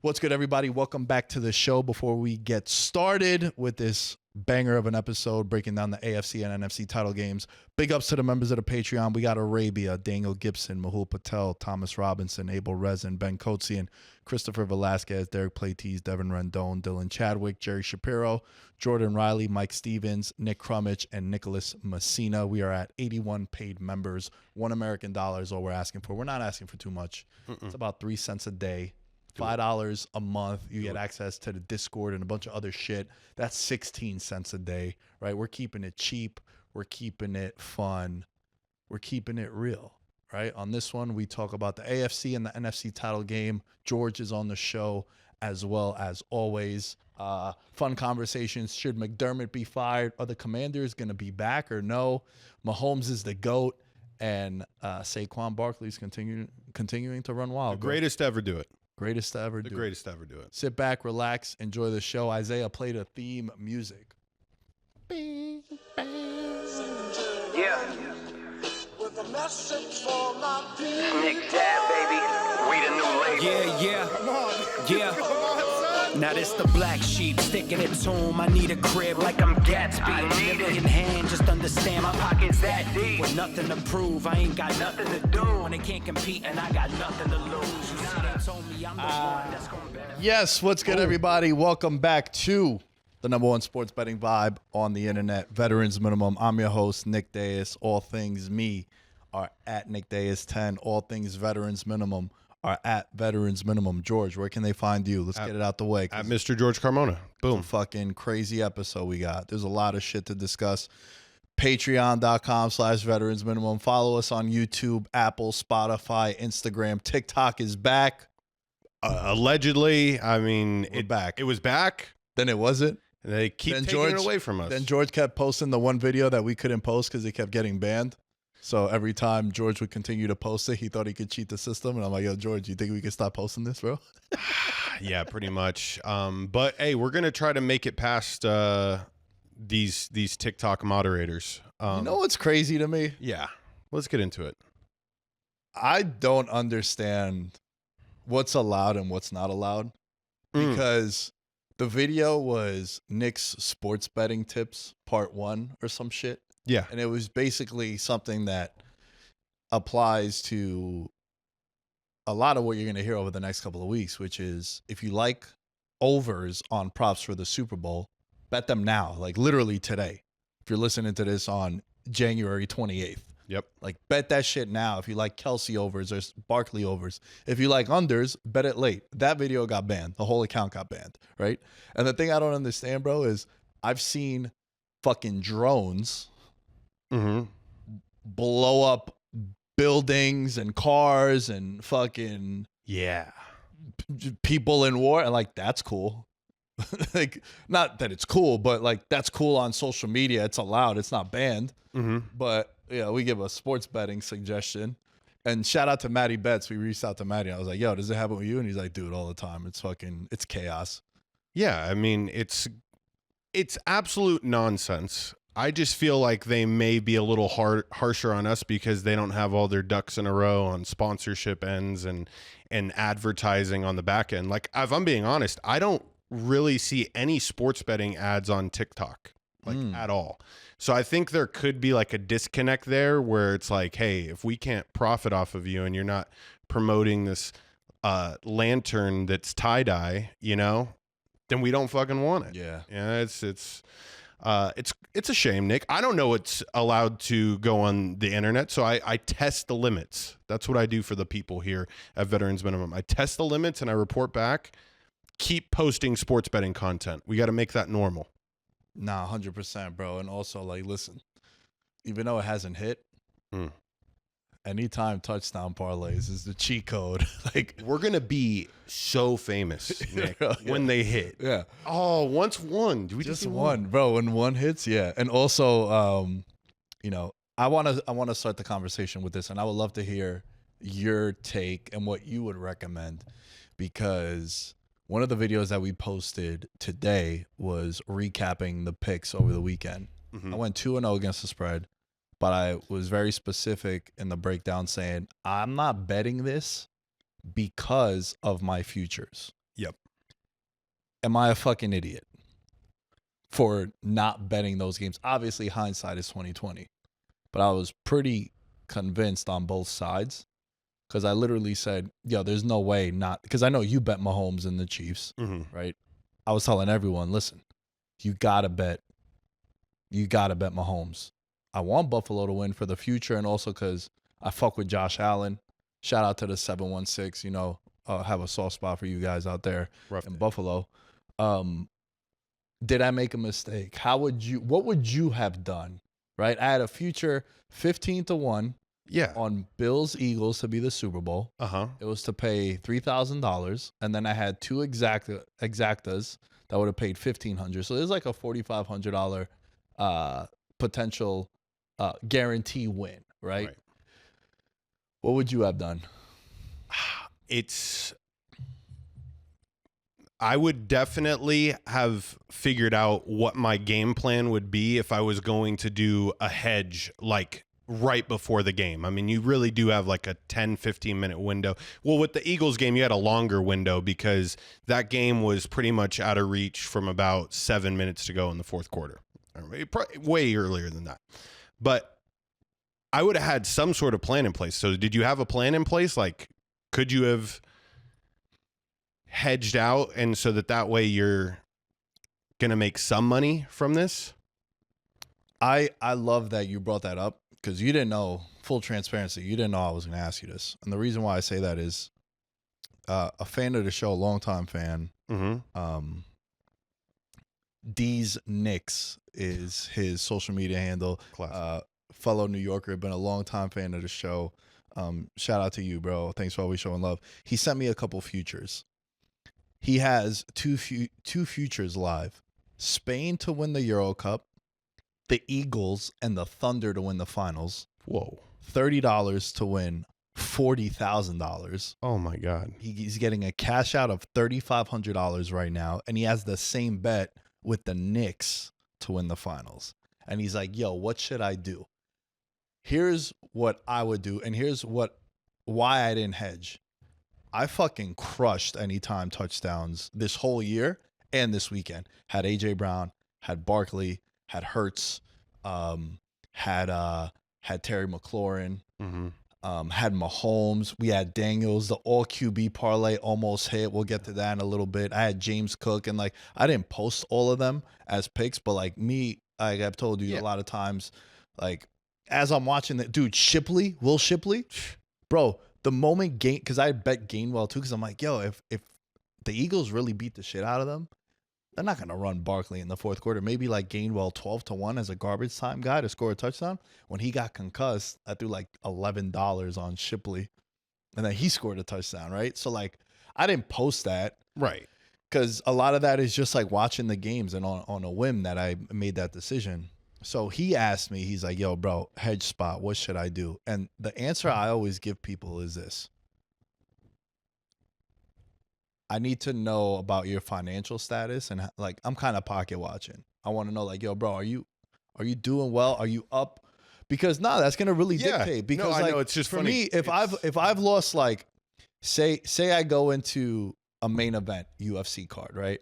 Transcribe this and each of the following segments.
What's good, everybody? Welcome back to the show. Before we get started with this banger of an episode breaking down the AFC and NFC title games, big ups to the members of the Patreon. We got Arabia, Daniel Gibson, Mahul Patel, Thomas Robinson, Abel Rezin, Ben Kotzian, Christopher Velasquez, Derek Platees, Devin Rendon, Dylan Chadwick, Jerry Shapiro, Jordan Riley, Mike Stevens, Nick Crummich, and Nicholas Messina. We are at 81 paid members. $1 American is all we're asking for. We're not asking for too much. It's about 3 cents a day. $5 a month. You get access to the Discord and a bunch of other shit. That's 16 cents a day, right? We're keeping it cheap. We're keeping it fun. We're keeping it real, right? On this one, we talk about the AFC and the NFC title game. George is on the show as well as always. Fun conversations. Should McDermott be fired? Are the Commanders going to be back or no? Mahomes is the GOAT. And Saquon Barkley's continuing to run wild. The greatest to ever do it. Greatest to ever do it. The greatest to ever do it. Sit back, relax, enjoy the show. Isaiah, play the theme music. Yeah. Nick Dad, baby. We the new label. Yeah. Now this the black sheep sticking its home. I need a crib like I'm Gatsby. Never in hand, just understand my pockets that deep. With nothing to prove, I ain't got nothing to do. When they can't compete and I got nothing to lose. You see, they told me I'm the one that's gonna bet. Yes, what's good, everybody? Welcome back to the #1 sports betting vibe on the internet, Veterans Minimum. I'm your host, Nick Dais. All things me are at Nick Dais 10. All things Veterans Minimum are at Veterans Minimum. George, where can they find you? Let's get it out the way. At Mr. George Carmona. Boom. Fucking crazy episode we got. There's a lot of shit to discuss. Patreon.com/Veterans Minimum. Follow us on YouTube, Apple, Spotify, Instagram. TikTok is back. Allegedly, I mean, Back. It was back. Then it wasn't. And they keep taking it away from us. Then George kept posting the one video that we couldn't post because it kept getting banned. So every time George would continue to post it, he thought he could cheat the system. And I'm like, yo, George, you think we could stop posting this, bro? Yeah, pretty much. But hey, we're gonna try to make it past these TikTok moderators. You know what's crazy to me? Yeah, let's get into it. I don't understand what's allowed and what's not allowed because the video was Nick's sports betting tips part 1 or some shit. Yeah. And it was basically something that applies to a lot of what you're going to hear over the next couple of weeks, which is if you like overs on props for the Super Bowl, bet them now, like literally today. If you're listening to this on January 28th. Yep. Like bet that shit now if you like Kelsey overs or Barkley overs. If you like unders, bet it late. That video got banned. The whole account got banned, right? And the thing I don't understand, bro, is I've seen fucking drones blow up buildings and cars and fucking people in war, and like that's cool. Like not that it's cool, but like that's cool on social media. It's allowed. It's not banned. But yeah, we give a sports betting suggestion. And shout out to Matty Betts. We reached out to Matty. I was like, yo, does it happen with you? And he's like, dude, all the time. It's chaos. Yeah, I mean, it's absolute nonsense. I just feel like they may be a little harsher on us because they don't have all their ducks in a row on sponsorship ends and advertising on the back end. Like, if I'm being honest, I don't really see any sports betting ads on TikTok, like at all. So I think there could be like a disconnect there where it's like, hey, if we can't profit off of you and you're not promoting this lantern that's tie-dye, you know, then we don't fucking want it. Yeah. Yeah, it's a shame, Nick. I don't know what's allowed to go on the internet, so I test the limits. That's what I do for the people here at Veterans Minimum. I test the limits and I report back. Keep posting sports betting content. We got to make that normal. Nah, 100%, bro. And also, like, listen, even though it hasn't hit, anytime touchdown parlays is the cheat code. Like, we're gonna be so famous, Nick, when they hit. Yeah. Oh, once one. Do we Just see one, bro. When one hits, yeah. And also, you know, I wanna start the conversation with this, and I would love to hear your take and what you would recommend, because one of the videos that we posted today was recapping the picks over the weekend. I went 2-0 against the spread, but I was very specific in the breakdown saying, I'm not betting this because of my futures. Yep. Am I a fucking idiot for not betting those games? Obviously, hindsight is 2020, but I was pretty convinced on both sides because I literally said, yo, there's no way not, because I know you bet Mahomes and the Chiefs, right? I was telling everyone, listen, you gotta bet Mahomes. I want Buffalo to win for the future, and also because I fuck with Josh Allen. Shout out to the 716. You know, have a soft spot for you guys out there in Buffalo. Did I make a mistake? What would you have done? Right? I had a future 15-1 on Bills Eagles to be the Super Bowl. It was to pay $3,000, and then I had two exactas that would have paid $1,500. So there's like a $4,500 potential guarantee win, right? What would you have done? I would definitely have figured out what my game plan would be if I was going to do a hedge like right before the game. I mean, you really do have like a 10-15 minute window. Well, with the Eagles game, you had a longer window because that game was pretty much out of reach from about 7 minutes to go in the fourth quarter. Way earlier than that. But I would have had some sort of plan in place. So did you have a plan in place? Like, could you have hedged out and so that way you're going to make some money from this? I love that you brought that up because you didn't know, full transparency, you didn't know I was going to ask you this. And the reason why I say that is a fan of the show, longtime fan, D's Knicks is his social media handle. Fellow New Yorker, been a long-time fan of the show. Shout out to you, bro. Thanks for always showing love. He sent me a couple futures. He has two futures live. Spain to win the Euro Cup, the Eagles and the Thunder to win the finals. Whoa. $30 to win $40,000. Oh my God. He's getting a cash out of $3,500 right now, and he has the same bet with the Knicks to win the finals. And he's like, yo, what should I do? Here's what I would do, and here's why I didn't hedge. I fucking crushed anytime touchdowns this whole year and this weekend. Had A.J. Brown, had Barkley, had Hurts, had Terry McLaurin, had Mahomes. We had Daniels. The all QB parlay almost hit. We'll get to that in a little bit. I had James Cook, and like I didn't post all of them as picks, but like me, like I've told you a lot of times, like as I'm watching the dude Will Shipley, bro. The moment because I bet Gainwell too, because I'm like, yo, if the Eagles really beat the shit out of them, they're not gonna run Barkley in the fourth quarter. Maybe like Gainwell 12-1 as a garbage time guy to score a touchdown. When he got concussed, I threw like $11 on Shipley, and then he scored a touchdown, right? So like, I didn't post that, right? Because a lot of that is just like watching the games and on a whim that I made that decision. So he asked me, he's like, yo, bro, hedge spot, what should I do? And the answer I always give people is this. I need to know about your financial status, and like I'm kind of pocket watching. I want to know, like, yo, bro, are you doing well? Are you up? Because that's gonna really dictate. Because I know it's just for funny. me, if I've lost, like, say I go into a main event UFC card, right,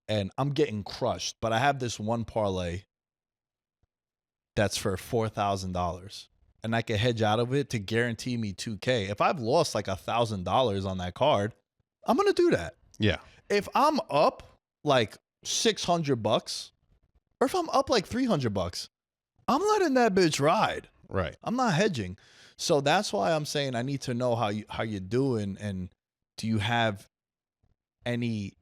and I'm getting crushed, but I have this one parlay that's for $4,000, and I can hedge out of it to guarantee me $2,000. If I've lost like $1,000 on that card, I'm gonna do that. Yeah. If I'm up like $600, or if I'm up like $300, I'm letting that bitch ride. Right. I'm not hedging. So that's why I'm saying I need to know how you're doing, and do you have any?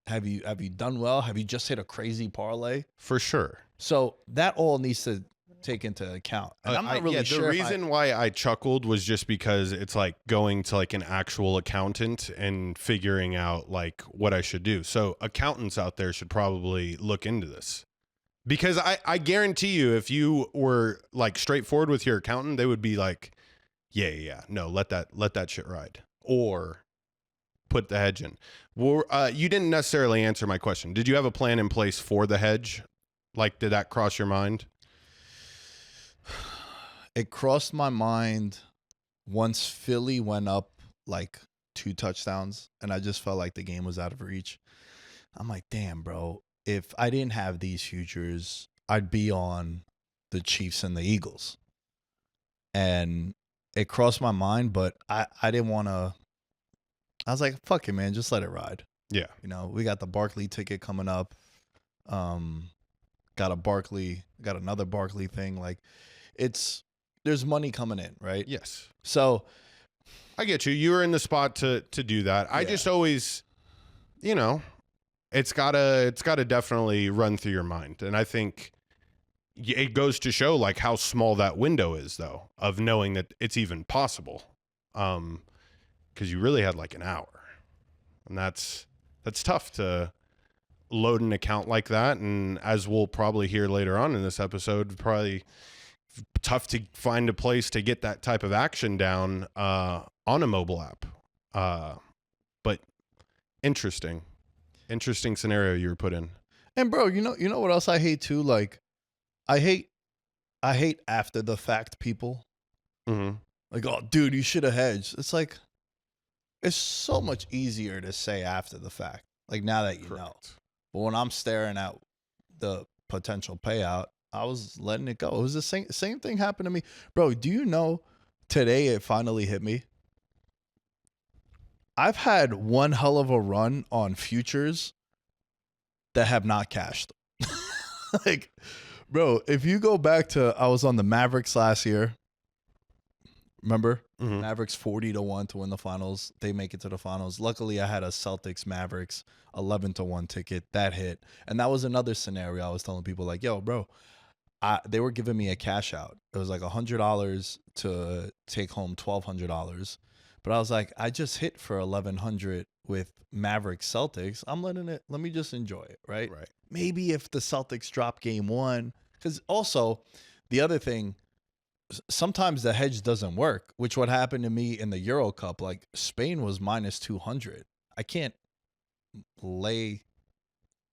Have you done well? Have you just hit a crazy parlay? For sure. So that all needs to take into account. And I'm not really sure. The reason why I chuckled was just because it's like going to like an actual accountant and figuring out like what I should do. So accountants out there should probably look into this, because I guarantee you, if you were like straightforward with your accountant, they would be like, yeah, no, let that shit ride, or put the hedge in. Well, you didn't necessarily answer my question. Did you have a plan in place for the hedge? Like, did that cross your mind? It crossed my mind once Philly went up like 2 touchdowns, and I just felt like the game was out of reach. I'm like, damn, bro. If I didn't have these futures, I'd be on the Chiefs and the Eagles. And it crossed my mind, but I didn't want to. I was like, fuck it, man. Just let it ride. Yeah. You know, we got the Barkley ticket coming up. Got another Barkley thing. Like, there's money coming in, right? Yes. So I get you. You were in the spot to do that. I just always, you know, it's gotta definitely run through your mind. And I think it goes to show like how small that window is, though, of knowing that it's even possible. Because you really had like an hour, and that's tough to load an account like that. And as we'll probably hear later on in this episode, probably tough to find a place to get that type of action down on a mobile app. But interesting scenario you were put in. And bro, you know what else I hate too? Like, I hate after the fact people. Mm-hmm. Like, oh, dude, you should have hedged. It's like, it's so much easier to say after the fact. Like, now that you know. But when I'm staring at the potential payout, I was letting it go. It was the same thing happened to me. Bro, do you know today it finally hit me? I've had one hell of a run on futures that have not cashed. Like, bro, if you go back to, I was on the Mavericks last year. Remember? Mm-hmm. Mavericks 40-1 to win the finals. They make it to the finals. Luckily, I had a Celtics Mavericks 11-1 ticket. That hit. And that was another scenario I was telling people, like, yo, bro, they were giving me a cash out. It was like $100 to take home $1,200. But I was like, I just hit for $1,100 with Mavericks Celtics. Let me just enjoy it, right? Right. Maybe if the Celtics drop game 1, because also the other thing, sometimes the hedge doesn't work, which what happened to me in the Euro Cup. Like, Spain was minus 200. I can't lay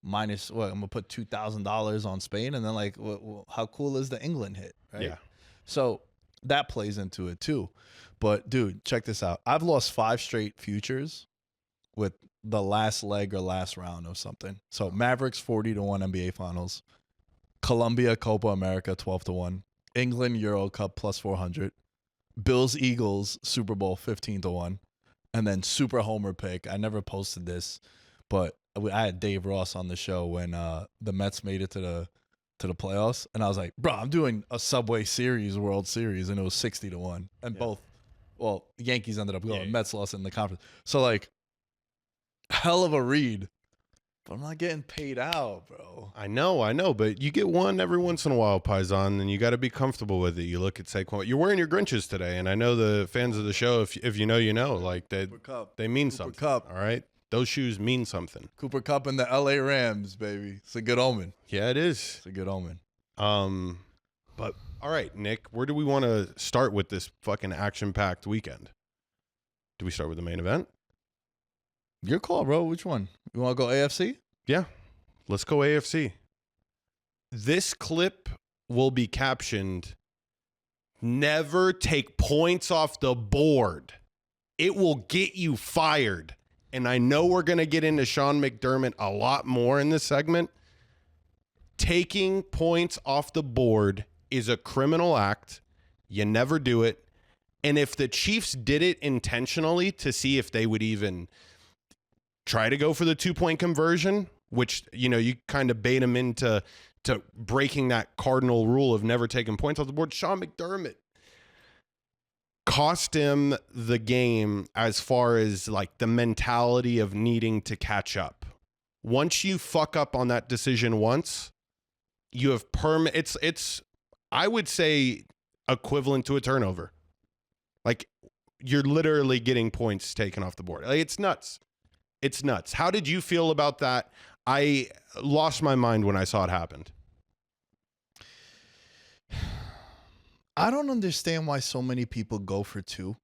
minus, what, I'm going to put $2,000 on Spain, and then, like, how cool is the England hit, right? Yeah. So that plays into it too. But, dude, check this out. I've lost 5 straight futures with the last leg or last round of something. So Mavericks 40-1 NBA Finals, Colombia Copa America 12-1, England Euro Cup plus 400, Bills Eagles Super Bowl 15-1, and then super homer pick. I never posted this, but I had Dave Ross on the show when the Mets made it to the playoffs, and I was like, bro, I'm doing a Subway Series World Series, and it was 60-1, and both. Well, Yankees ended up going. Mets lost in the conference. So, like, hell of a read. But I'm not getting paid out, bro. I know, but you get one every once in a while, Paisan, and you got to be comfortable with it. You look at Saquon. You're wearing your Grinches today, and I know the fans of the show, if you know, you know, like they mean something. Cup. All right, those shoes mean something. Cooper Kupp and the LA Rams, baby. It's a good omen. Yeah, it is. It's a good omen. But all right, Nick, where do we want to start with this fucking action-packed weekend? Do we start with the main event? Your call, bro. Which one? You want to go AFC? Yeah, let's go AFC. This clip will be captioned, "Never take points off the board. It will get you fired." And I know we're going to get into Sean McDermott a lot more in this segment. Taking points off the board is a criminal act. You never do it. And if the Chiefs did it intentionally to see if they would even try to go for the 2-point conversion, which, you know, you kind of bait them into breaking that cardinal rule of never taking points off the board, Sean McDermott cost him the game as far as like the mentality of needing to catch up. Once you fuck up on that decision once, you have it's I would say equivalent to a turnover. Like, you're literally getting points taken off the board. Like, it's nuts. It's nuts. How did you feel about that? I lost my mind when I saw it happen. I don't understand why so many people go for 2.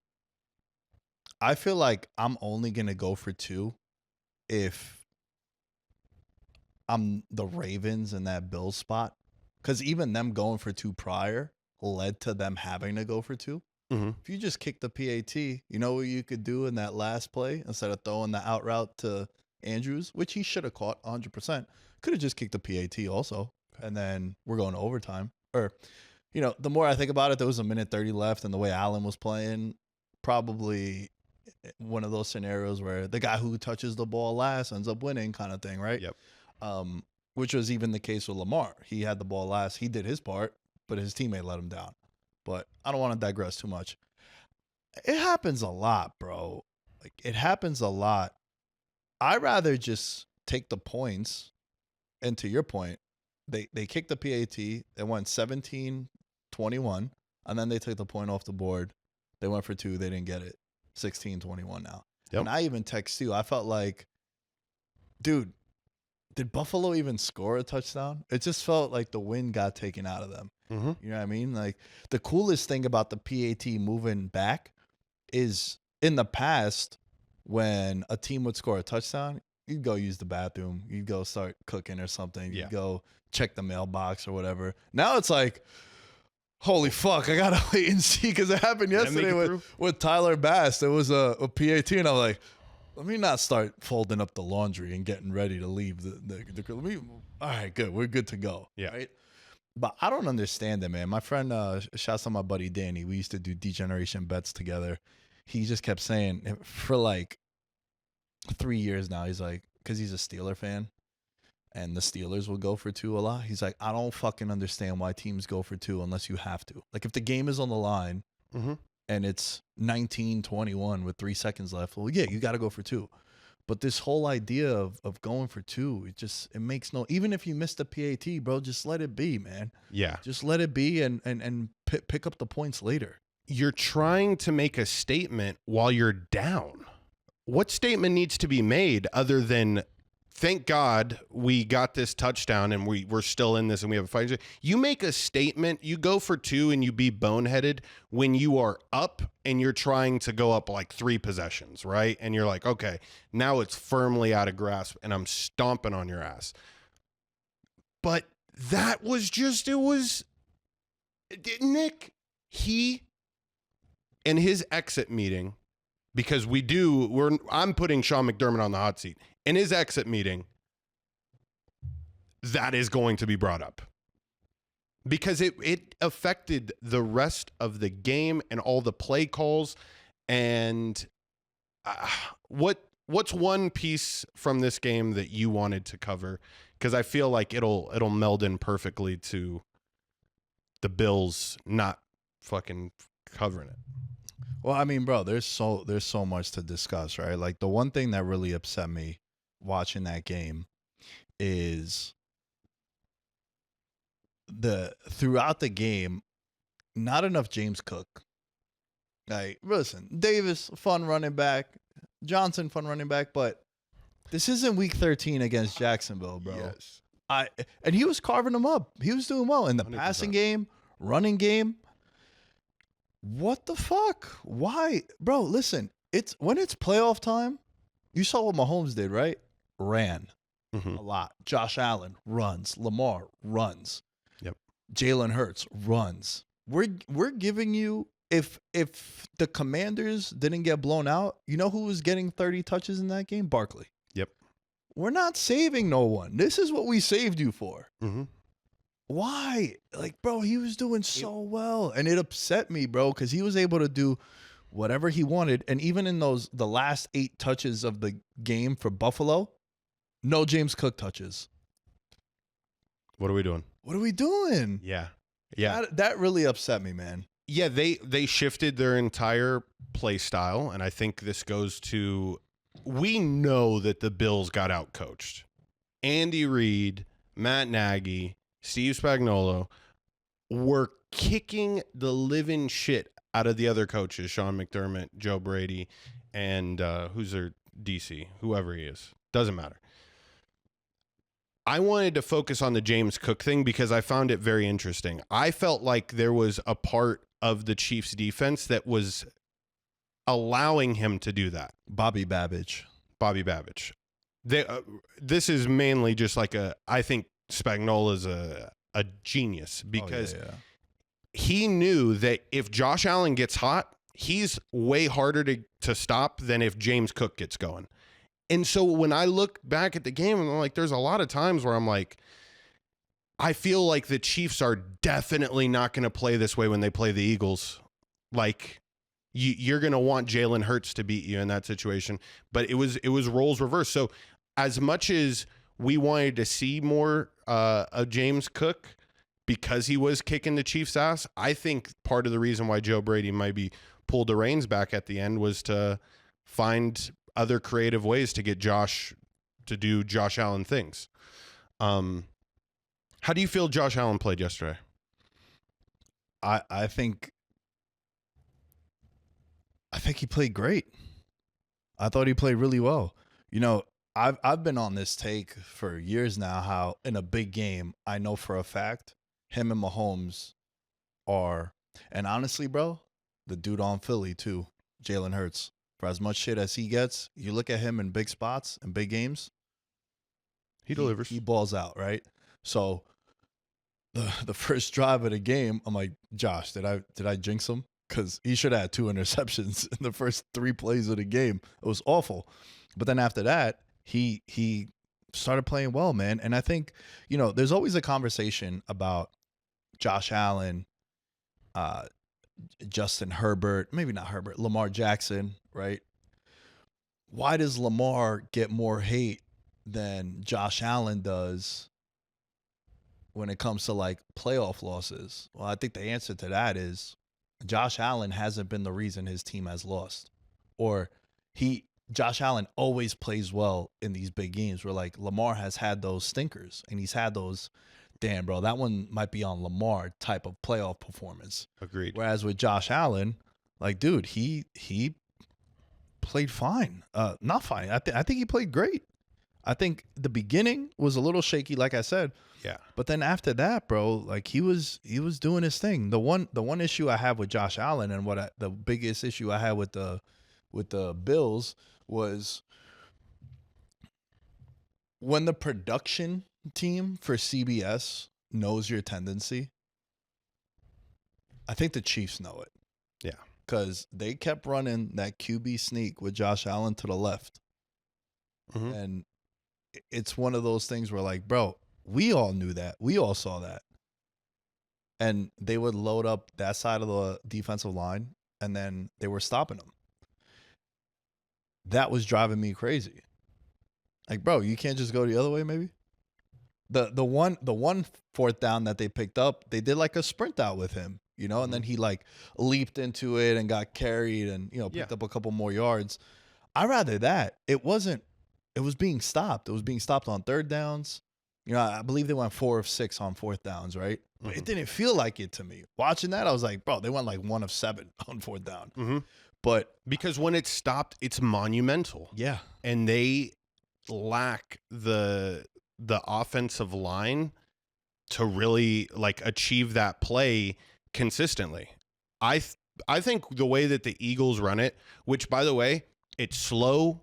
I feel like I'm only going to go for 2 if I'm the Ravens in that Bills spot. Because even them going for 2 prior led to them having to go for 2. If you just kick the PAT, you know what you could do in that last play instead of throwing the out route to Andrews, which he should have caught 100%. Could have just kicked the PAT also, and then we're going to overtime. Or, the more I think about it, there was a minute 30 left, and the way Allen was playing, probably one of those scenarios where the guy who touches the ball last ends up winning kind of thing, right? Yep. Which was even the case with Lamar. He had the ball last. He did his part, but his teammate let him down. But I don't want to digress too much. It happens a lot, bro. Like, it happens a lot. I'd rather just take the points. And to your point, they kicked the PAT. They went 17-21, and then they took the point off the board. They went for 2. They didn't get it. 16-21 now. Yep. And I even text you. I felt like, dude, did Buffalo even score a touchdown? It just felt like the wind got taken out of them. Mm-hmm. You know what I mean? Like, the coolest thing about the PAT moving back is in the past, when a team would score a touchdown, you'd go use the bathroom. You'd go start cooking or something. You'd go check the mailbox or whatever. Now it's like, holy fuck, I got to wait and see, because it happened yesterday with Tyler Bass. There was a PAT, and I'm like, let me not start folding up the laundry and getting ready to leave all right, good. We're good to go. Yeah. Right? But I don't understand it, man. My friend, shouts out my buddy Danny. We used to do degeneration bets together. He just kept saying for like 3 years now, he's like, because he's a Steeler fan, and the Steelers will go for 2 a lot. He's like, I don't fucking understand why teams go for 2 unless you have to. Like, if the game is on the line and it's 19-21 with 3 seconds left, well, yeah, you got to go for 2. But this whole idea of going for 2, it makes even if you miss the PAT, bro, just let it be, man. Yeah. Just let it be and pick up the points later. You're trying to make a statement while you're down. What statement needs to be made other than, thank God we got this touchdown and we're still in this and we have a fight? You make a statement, you go for 2 and you be boneheaded when you are up and you're trying to go up like 3 possessions, right? And you're like, okay, now it's firmly out of grasp and I'm stomping on your ass. But that was just, Nick, he and his exit meeting, because I'm putting Sean McDermott on the hot seat. In his exit meeting, that is going to be brought up. Because it affected the rest of the game and all the play calls. And what's one piece from this game that you wanted to cover? Because I feel like it'll meld in perfectly to the Bills not fucking covering it. Well, I mean, bro, there's so much to discuss, right? Like, the one thing that really upset me watching that game is throughout the game, not enough James Cook. Like, listen, Davis, fun running back, Johnson, fun running back, but this isn't week 13 against Jacksonville, bro. Yes. And he was carving them up. He was doing well in the 100%. Passing game, running game. What the fuck? Why? Bro, listen, when it's playoff time, you saw what Mahomes did, right? Ran a lot. Josh Allen runs. Lamar runs. Yep. Jalen Hurts runs. We're giving you, if the Commanders didn't get blown out, you know who was getting 30 touches in that game? Barkley. Yep. We're not saving no one. This is what we saved you for. Mm-hmm. Why? Like, bro, he was doing so well. And it upset me, bro, because he was able to do whatever he wanted. And even in the last 8 touches of the game for Buffalo, no James Cook touches. What are we doing? What are we doing? Yeah. Yeah. That really upset me, man. Yeah, they shifted their entire play style. And I think this goes to, we know that the Bills got outcoached. Andy Reid, Matt Nagy, Steve Spagnuolo were kicking the living shit out of the other coaches, Sean McDermott, Joe Brady, and who's their DC, whoever he is. Doesn't matter. I wanted to focus on the James Cook thing because I found it very interesting. I felt like there was a part of the Chiefs defense that was allowing him to do that. Bobby Babbage. This is mainly just like I think Spagnuolo's a genius because he knew that if Josh Allen gets hot, he's way harder to stop than if James Cook gets going. And so when I look back at the game, I'm like, there's a lot of times where I'm like, I feel like the Chiefs are definitely not going to play this way when they play the Eagles. Like, you're going to want Jalen Hurts to beat you in that situation. But it was roles reversed. So as much as we wanted to see more of James Cook because he was kicking the Chiefs' ass, I think part of the reason why Joe Brady maybe pulled the reins back at the end was to find other creative ways to get Josh to do Josh Allen things. How do you feel Josh Allen played yesterday? I think he played great. I thought he played really well. You know, I've been on this take for years now how in a big game, I know for a fact him and Mahomes are, and honestly, bro, the dude on Philly too, Jalen Hurts, for as much shit as he gets, you look at him in big spots and big games, he delivers. He balls out, right? So the first drive of the game, I'm like, Josh, did I jinx him? Because he should have had 2 interceptions in the first 3 plays of the game. It was awful. But then after that, he started playing well, man. And I think, you know, there's always a conversation about Josh Allen, Justin Herbert, maybe not Herbert, Lamar Jackson, right? Why does Lamar get more hate than Josh Allen does when it comes to like playoff losses? Well, I think the answer to that is Josh Allen hasn't been the reason his team has lost. Or Josh Allen always plays well in these big games where like Lamar has had those stinkers and he's had those, damn, bro, that one might be on Lamar type of playoff performance. Agreed. Whereas with Josh Allen, like, dude, he played fine. Not fine. I think he played great. I think the beginning was a little shaky, like I said. Yeah. But then after that, bro, like he was doing his thing. The one issue I have with Josh Allen and the biggest issue I had with the Bills was when the production team for CBS knows your tendency. I think the Chiefs know it. Yeah. Because they kept running that QB sneak with Josh Allen to the left. Mm-hmm. And it's one of those things where like, bro, we all knew that. We all saw that. And they would load up that side of the defensive line, and then they were stopping them. That was driving me crazy. Like, bro, you can't just go the other way, maybe? The one fourth down that they picked up, they did like a sprint out with him, you know, and then he like leaped into it and got carried and, you know, picked up a couple more yards. I'd rather that. It was being stopped. It was being stopped on third downs. You know, I believe they went 4 of 6 on fourth downs, right? But it didn't feel like it to me. Watching that, I was like, bro, they went like 1 of 7 on fourth down. Mm-hmm. But because when it's stopped, it's monumental. Yeah. And they lack the offensive line to really like achieve that play consistently. I think the way that the Eagles run it, which by the way, it's slow,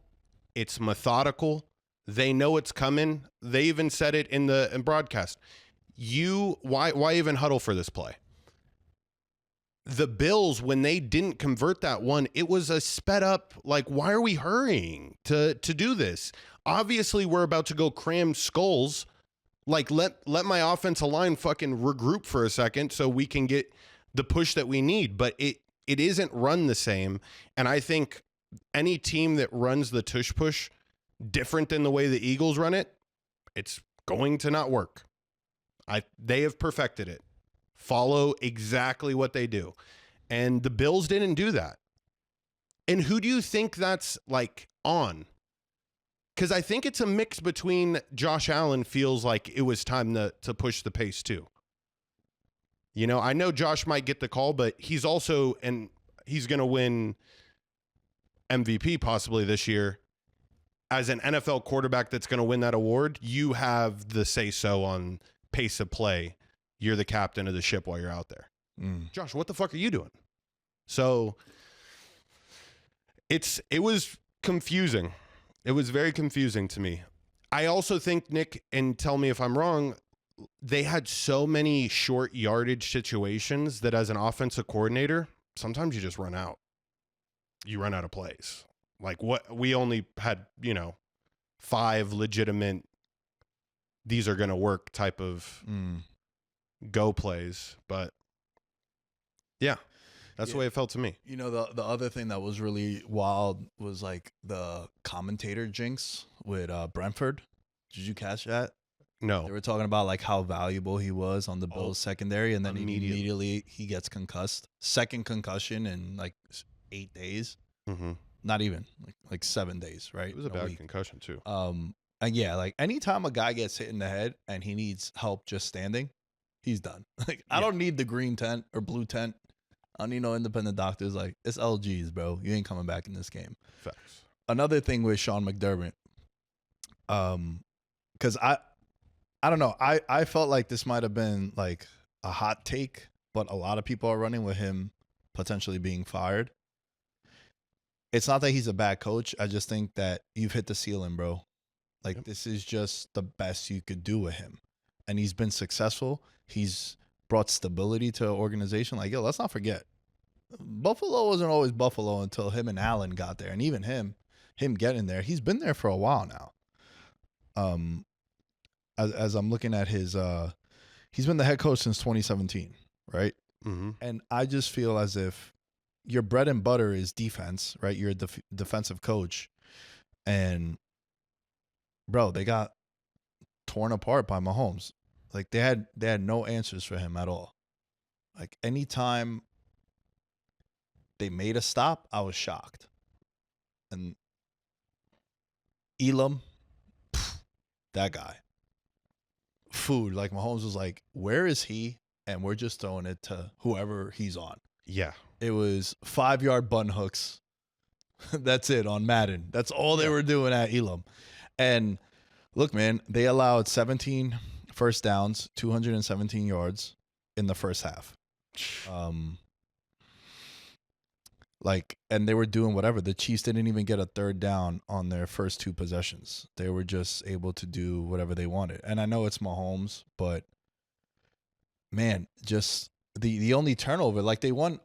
it's methodical. They know it's coming. They even said it in the broadcast. Why even huddle for this play? The Bills, when they didn't convert that one, it was a sped up, like, why are we hurrying to do this? Obviously, we're about to go cram skulls. Like, let my offensive line fucking regroup for a second so we can get the push that we need. But it isn't run the same. And I think any team that runs the tush push different than the way the Eagles run it, it's going to not work. They have perfected it. Follow exactly what they do. And the Bills didn't do that. And who do you think that's like on? Because I think it's a mix between Josh Allen feels like it was time to push the pace too. You know, I know Josh might get the call, but he's also, and he's going to win MVP possibly this year. As an NFL quarterback that's going to win that award, you have the say-so on pace of play. You're the captain of the ship while you're out there. Josh, what the fuck are you doing? So it was confusing. It was very confusing to me. I also think, Nick, and tell me if I'm wrong, they had so many short yardage situations that as an offensive coordinator, sometimes you just run out. You run out of plays. Like what we only had, 5 legitimate, these are going to work type of go plays. But yeah, that's the way it felt to me. The other thing that was really wild was like the commentator jinx with Brentford. Did you catch that? No. They were talking about like how valuable he was on the Bills secondary, and then immediately he gets concussed. Second concussion in like 8 days. Mm-hmm. Not even like 7 days, right? It was a bad concussion too. And yeah, like anytime a guy gets hit in the head and he needs help just standing, he's done. Like I don't need the green tent or blue tent. I don't need no independent doctors. Like it's LGs, bro. You ain't coming back in this game. Facts. Another thing with Sean McDermott, because I don't know. I felt like this might have been like a hot take, but a lot of people are running with him potentially being fired. It's not that he's a bad coach. I just think that you've hit the ceiling, bro. Like this is just the best you could do with him. And he's been successful. He's brought stability to an organization. Like, let's not forget. Buffalo wasn't always Buffalo until him and Allen got there. And even him getting there, he's been there for a while now. As I'm looking at his, he's been the head coach since 2017, right? Mm-hmm. And I just feel as if your bread and butter is defense, right? You're a defensive coach. And, bro, they got torn apart by Mahomes. Like, they had no answers for him at all. Like, anytime they made a stop, I was shocked. And Elam, that guy. Food, like Mahomes was like, where is he? And we're just throwing it to whoever he's on. Yeah. It was 5-yard bun hooks. That's it on Madden. That's all they were doing at Elam. And look, man, they allowed 17 first downs, 217 yards in the first half. And they were doing whatever. The Chiefs didn't even get a third down on their first 2 possessions. They were just able to do whatever they wanted. And I know it's Mahomes, but man, just the only turnover, like they won.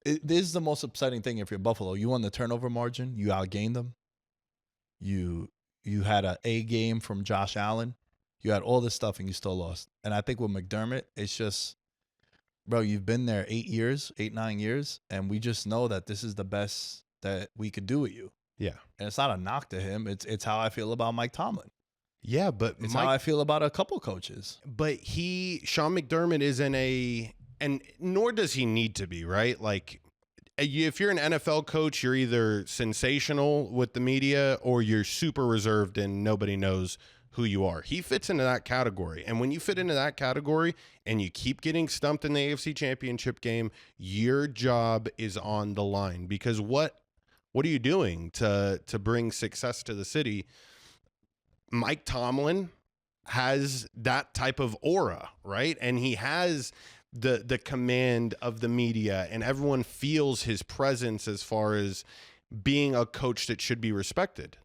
This is the most upsetting thing if you're Buffalo. You won the turnover margin. You outgained them. You had an A game from Josh Allen. You had all this stuff and you still lost. And I think with McDermott, it's just, bro, you've been there 9 years, and we just know that this is the best that we could do with you. Yeah. And it's not a knock to him. It's how I feel about Mike Tomlin. Yeah, but it's how I feel about a couple coaches. But Sean McDermott isn't and nor does he need to be, right? Like, if you're an NFL coach, you're either sensational with the media or you're super reserved and nobody knows who you are. He fits into that category. And when you fit into that category and you keep getting stumped in the AFC Championship game, your job is on the line. Because what are you doing to bring success to the city? Mike Tomlin has that type of aura, right? And he has the command of the media, and everyone feels his presence as far as being a coach that should be respected.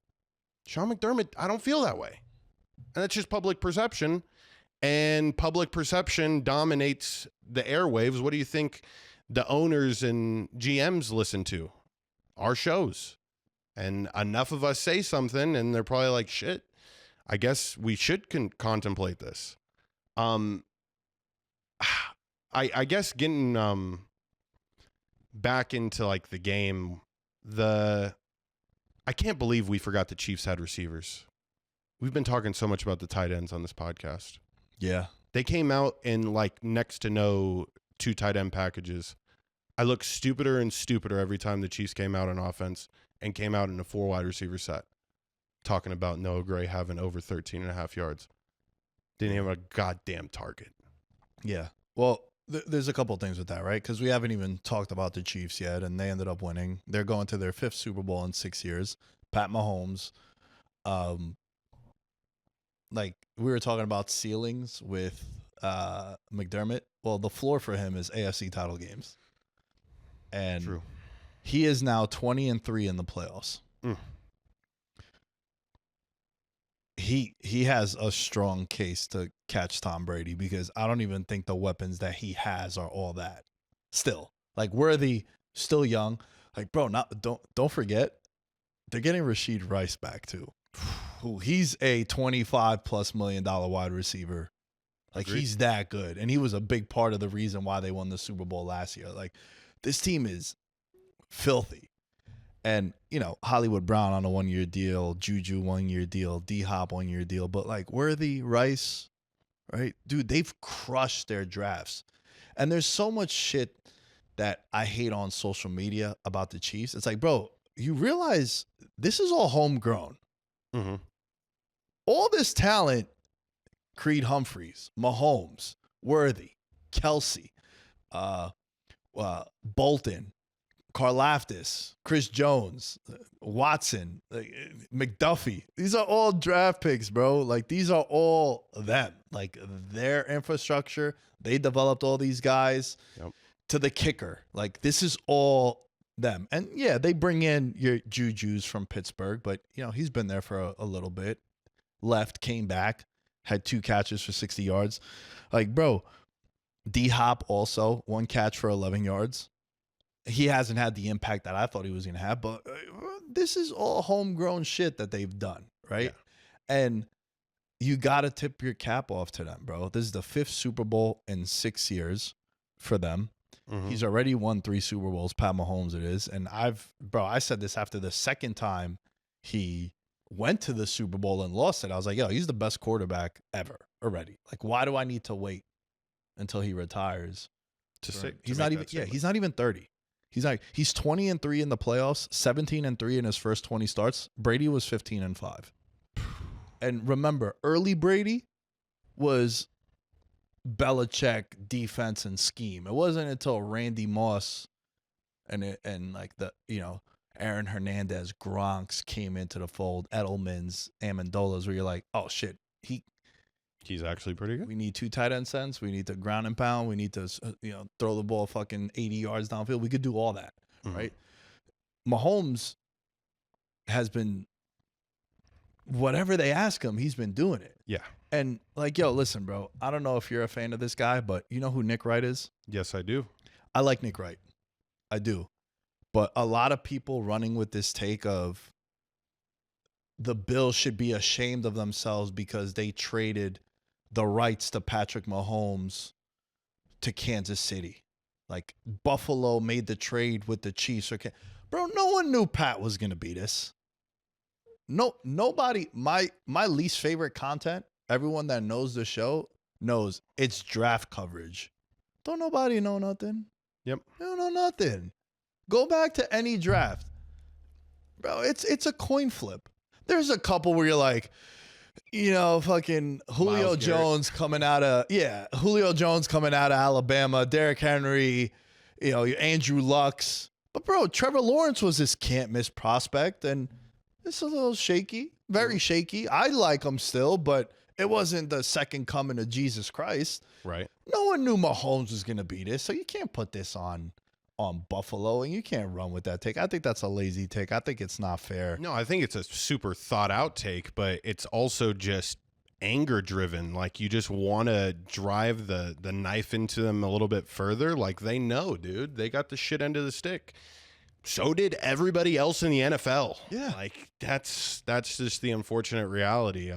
Sean McDermott, I don't feel that way. And that's just public perception, and public perception dominates the airwaves. What do you think the owners and GMs listen to? Our shows. And enough of us say something, and they're probably like, shit, I guess we should contemplate this. I guess getting back into like the game, I can't believe we forgot the Chiefs had receivers. We've been talking so much about the tight ends on this podcast. Yeah. They came out in like next to no 2 tight end packages. I look stupider and stupider every time the Chiefs came out on offense and came out in a 4 wide receiver set. Talking about Noah Gray having over 13.5 yards. Didn't have a goddamn target. Yeah. Well, there's a couple things with that, right? Because we haven't even talked about the Chiefs yet, and they ended up winning. They're going to their 5th Super Bowl in 6 years. Pat Mahomes. Like we were talking about ceilings with McDermott. Well, the floor for him is AFC title games. And True. He is now 20-3 in the playoffs. he has a strong case to catch Tom Brady because I don't even think the weapons that he has are all that. Still, like Worthy, still young. Like, bro, don't forget, they're getting Rashid Rice back too. Who he's a $25+ million wide receiver. Like Agreed. he's that good, and he was a big part of the reason why they won the Super Bowl last year. Like this team is filthy. And, you know, Hollywood Brown on a 1-year deal, Juju 1-year deal, D-Hop 1-year deal. But, like, Worthy, Rice, right? Dude, they've crushed their drafts. And there's so much shit that I hate on social media about the Chiefs. It's like, bro, you realize this is all homegrown. Mm-hmm. All this talent, Creed Humphreys, Mahomes, Worthy, Kelsey, Bolton, Karlaftis, Chris Jones, Watson, McDuffie. These are all draft picks, bro. Like, these are all them. Like, their infrastructure, they developed all these guys to the kicker. Like, this is all them. And, yeah, they bring in your Juju's from Pittsburgh, but, you know, he's been there for a little bit. Left, came back, had 2 catches for 60 yards. Like, bro, D-Hop also, 1 catch for 11 yards. He hasn't had the impact that I thought he was going to have, but this is all homegrown shit that they've done, right? Yeah. And you got to tip your cap off to them, bro. This is the 5th Super Bowl in 6 years for them. Mm-hmm. He's already won 3 Super Bowls, Pat Mahomes it is. And I said this after the second time he went to the Super Bowl and lost it. I was like, yo, he's the best quarterback ever already. Like, why do I need to wait until he retires? He's not even 30. He's 20-3 in the playoffs, 17-3 in his first 20 starts. Brady was 15-5. And remember, early Brady was Belichick defense and scheme. It wasn't until Randy Moss and like the, you know, Aaron Hernandez, Gronks came into the fold, Edelman's, Amendola's, where you're like, oh shit, he's actually pretty good. We need 2 tight end sets. We need to ground and pound. We need to, you know, throw the ball fucking 80 yards downfield. We could do all that, right? Mahomes has been, whatever they ask him, he's been doing it. Yeah. And like, yo, listen, bro, I don't know if you're a fan of this guy, but you know who Nick Wright is? Yes, I do. I like Nick Wright. I do. But a lot of people running with this take of the Bills should be ashamed of themselves because they traded the rights to Patrick Mahomes to Kansas City. Like, Buffalo made the trade with the Chiefs. Bro, no one knew Pat was going to beat us. No, nobody. My least favorite content, everyone that knows the show knows it's draft coverage. Don't nobody know nothing. Yep. They don't know nothing. Go back to any draft. Bro, it's a coin flip. There's a couple where you're like, you know, fucking Julio Jones coming out of Alabama, Derrick Henry, you know, Andrew Luck's. But bro, Trevor Lawrence was this can't miss prospect, and it's a little shaky, very shaky. I like him still, but it wasn't the second coming of Jesus Christ. Right. No one knew Mahomes was gonna be this, so you can't put this on Buffalo, and you can't run with that take. I think that's a lazy take. I think it's not fair. No, I think it's a super thought out take, but it's also just anger driven. Like, you just want to drive the knife into them a little bit further. Like, they know, dude, they got the shit end of the stick. So did everybody else in the NFL. Yeah. Like, that's just the unfortunate reality.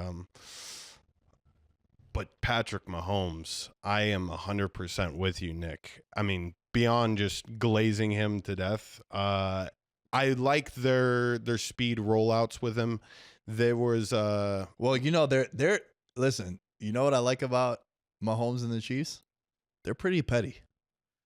But Patrick Mahomes, I am 100% with you, Nick. I mean, beyond just glazing him to death, I like their speed rollouts with him. There was well, you know, they're listen, you know what I like about Mahomes and the Chiefs? They're pretty petty.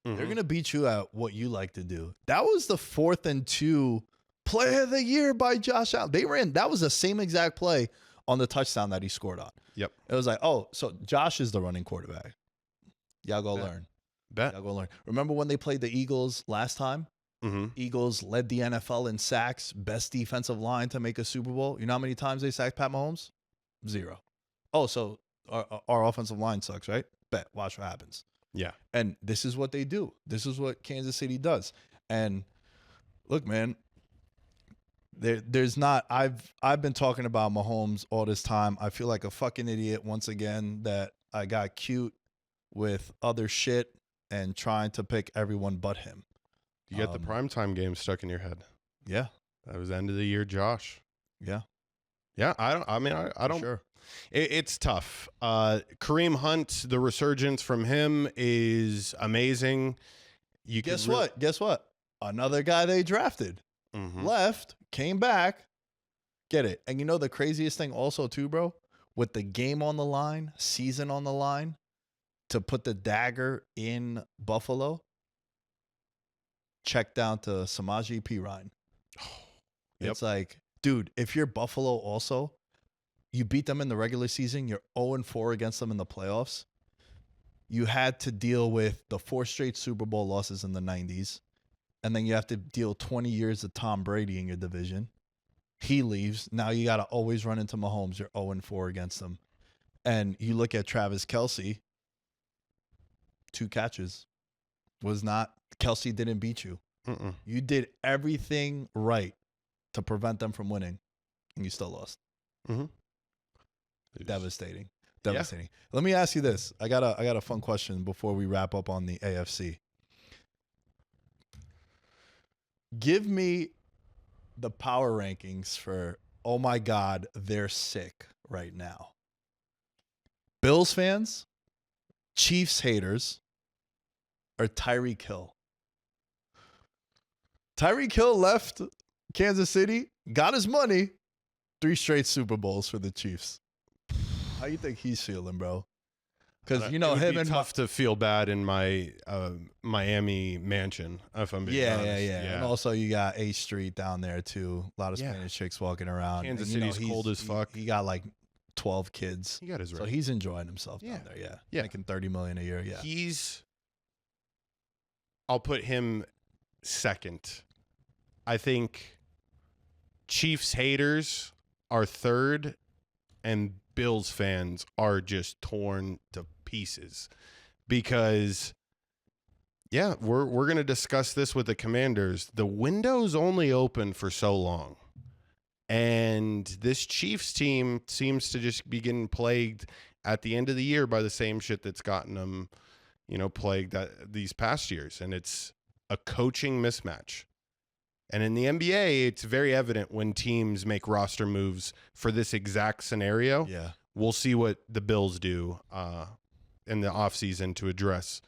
Mm-hmm. They're gonna beat you at what you like to do. That was the 4th and 2 play of the year by Josh Allen. That was the same exact play on the touchdown that he scored on. Yep. It was like, oh, so Josh is the running quarterback. Y'all go learn. Y'all go learn. Remember when they played the Eagles last time? Mm-hmm. Eagles led the NFL in sacks, best defensive line to make a Super Bowl. You know how many times they sacked Pat Mahomes? 0. Oh, so our offensive line sucks, right? Bet. Watch what happens. Yeah. And this is what they do. This is what Kansas City does. And look, man, There's not. I've been talking about Mahomes all this time. I feel like a fucking idiot once again that I got cute with other shit and trying to pick everyone but him. You got the primetime game stuck in your head. Yeah. That was end of the year, Josh. Yeah. Yeah, I don't. Sure. It's tough. Kareem Hunt, the resurgence from him is amazing. Guess what? Another guy they drafted left, came back. Get it? And you know the craziest thing also too, bro? With the game on the line, season on the line, to put the dagger in Buffalo, check down to Samaje Perine. Yep. It's like, dude, if you're Buffalo also, you beat them in the regular season, you're 0-4 against them in the playoffs. You had to deal with the 4 straight Super Bowl losses in the 90s. And then you have to deal 20 years of Tom Brady in your division. He leaves. Now you got to always run into Mahomes. You're 0-4 against them. And you look at Travis Kelce, 2 catches. Kelce didn't beat you. You did everything right to prevent them from winning, and you still lost. Devastating. Yeah. Let me ask you this. I got a fun question before we wrap up on the AFC. Give me the power rankings for, oh my God, they're sick right now. Bills fans, Chiefs haters, or Tyreek Hill? Tyreek Hill left Kansas City, got his money, 3 straight Super Bowls for the Chiefs. How you think he's feeling, bro? Because, you know, him and tough to feel bad in my Miami mansion, if I'm being honest. Yeah. And also you got A Street down there, too. A lot of Spanish chicks walking around. Kansas City's cold as fuck. He got like 12 kids. He got his So he's enjoying himself down there, making $30 million a year, I'll put him second. I think Chiefs haters are third, and Bills fans are just torn to pieces because, we're going to discuss this with the Commanders. The window's only open for so long, and this Chiefs team seems to just be getting plagued at the end of the year by the same shit that's gotten them, plagued these past years, and it's a coaching mismatch. And in the NBA, it's very evident when teams make roster moves for this exact scenario. Yeah. We'll see what the Bills do in the offseason to address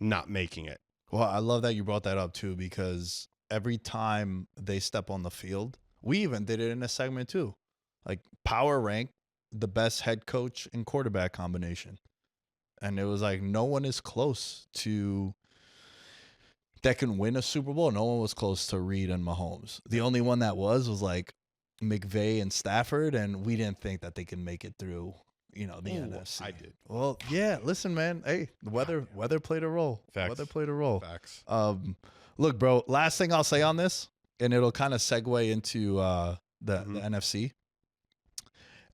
not making it. Well, I love that you brought that up, too, because every time they step on the field, we even did it in a segment, too. Like, power rank the best head coach and quarterback combination. And it was like no one is close to that can win a Super Bowl. No one was close to Reed and Mahomes. The only one that was like McVay and Stafford, and we didn't think that they could make it through, the NFC. I did. Well, yeah, listen, man. Hey, the weather played a role. Facts. Weather played a role. Facts. Look, bro, last thing I'll say on this, and it'll kind of segue into the NFC.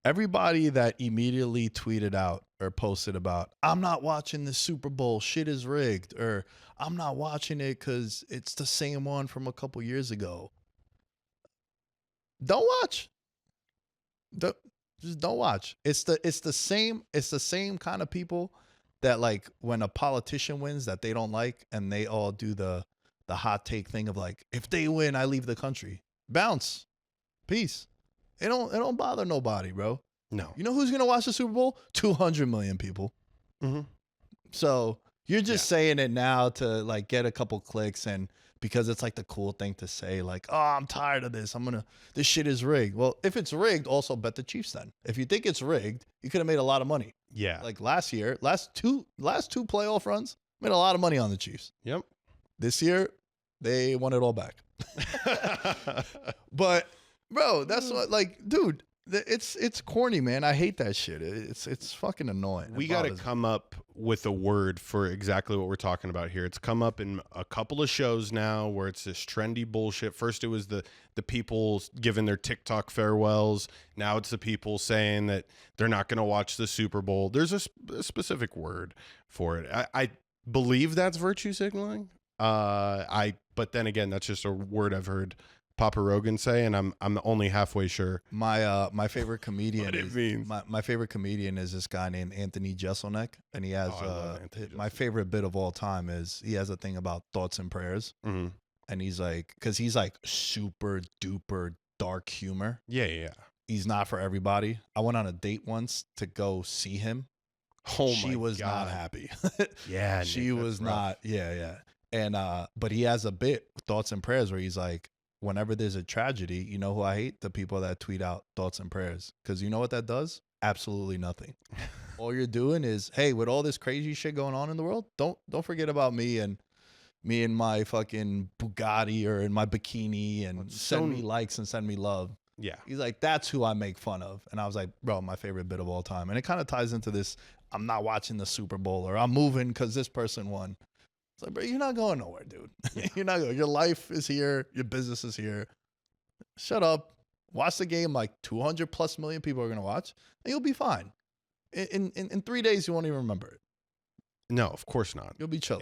Everybody that immediately tweeted out or posted about, I'm not watching the Super Bowl, shit is rigged, or I'm not watching it because it's the same one from a couple years ago. Don't watch. Just don't watch. It's the same kind of people that, like, when a politician wins that they don't like, and they all do the hot take thing of like, if they win, I leave the country. Bounce. Peace. It don't bother nobody, bro. No. You know who's gonna watch the Super Bowl? 200 million people. Mm-hmm. So you're just saying it now to like get a couple clicks, and because it's like the cool thing to say, like, oh, I'm tired of this. This shit is rigged. Well, if it's rigged, also bet the Chiefs then. If you think it's rigged, you could have made a lot of money. Yeah. Like last year, last two playoff runs, made a lot of money on the Chiefs. Yep. This year, they won it all back. But bro, that's what, like, dude, it's corny, man. I hate that shit. It's fucking annoying. We got to come up with a word for exactly what we're talking about here. It's come up in a couple of shows now where it's this trendy bullshit. First, it was the people giving their TikTok farewells. Now it's the people saying that they're not going to watch the Super Bowl. There's a specific word for it. I believe that's virtue signaling. But then again, that's just a word I've heard Papa Rogan say, and I'm only halfway sure My favorite comedian what it is means. my favorite comedian is this guy named Anthony Jeselnik, and he has I love Anthony my Jeselnik. favorite bit of all time is he has a thing about thoughts and prayers, Mhm. and he's like, because he's like super duper dark humor. Yeah. He's not for everybody. I went on a date once to go see him. Oh She my was God. not happy. Yeah, She Nick, that's was rough. not. Yeah. And but he has a bit, thoughts and prayers, where he's like, whenever there's a tragedy, you know who I hate? The people that tweet out thoughts and prayers. Because you know what that does? Absolutely nothing. All you're doing is, hey, with all this crazy shit going on in the world, don't forget about me and my fucking Bugatti or in my bikini, and send me likes and send me love. Yeah. He's like, that's who I make fun of. And I was like, bro, my favorite bit of all time. And it kind of ties into this, I'm not watching the Super Bowl, or I'm moving because this person won. It's like, bro, you're not going nowhere, dude. You're not going. Your life is here. Your business is here. Shut up. Watch the game. Like 200 plus million people are going to watch, and you'll be fine. In 3 days, you won't even remember it. No, of course not. You'll be chill.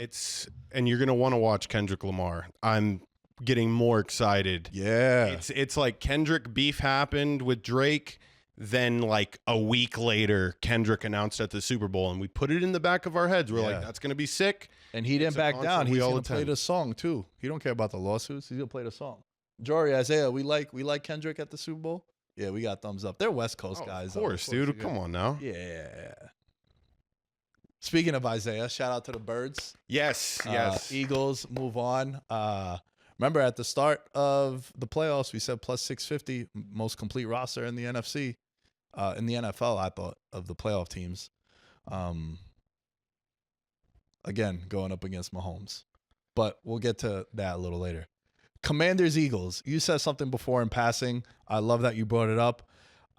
And you're going to want to watch Kendrick Lamar. I'm getting more excited. Yeah. It's like Kendrick beef happened with Drake. Then like a week later, Kendrick announced at the Super Bowl, and we put it in the back of our heads. We're like, that's going to be sick. And he didn't It's a back concert down. we He's all going to play attend. the song, too. He don't care about the lawsuits. He's going to play the song. Jory, Isaiah, we like Kendrick at the Super Bowl? Yeah, we got thumbs up. They're West Coast guys. Of though. course, you're dude. good. Come on now. Yeah. Speaking of Isaiah, shout out to the Birds. Yes. Eagles move on. Remember at the start of the playoffs, we said plus 650, most complete roster in the NFC. In the NFL, I thought, of the playoff teams. Again, going up against Mahomes. But we'll get to that a little later. Commanders, Eagles. You said something before in passing. I love that you brought it up.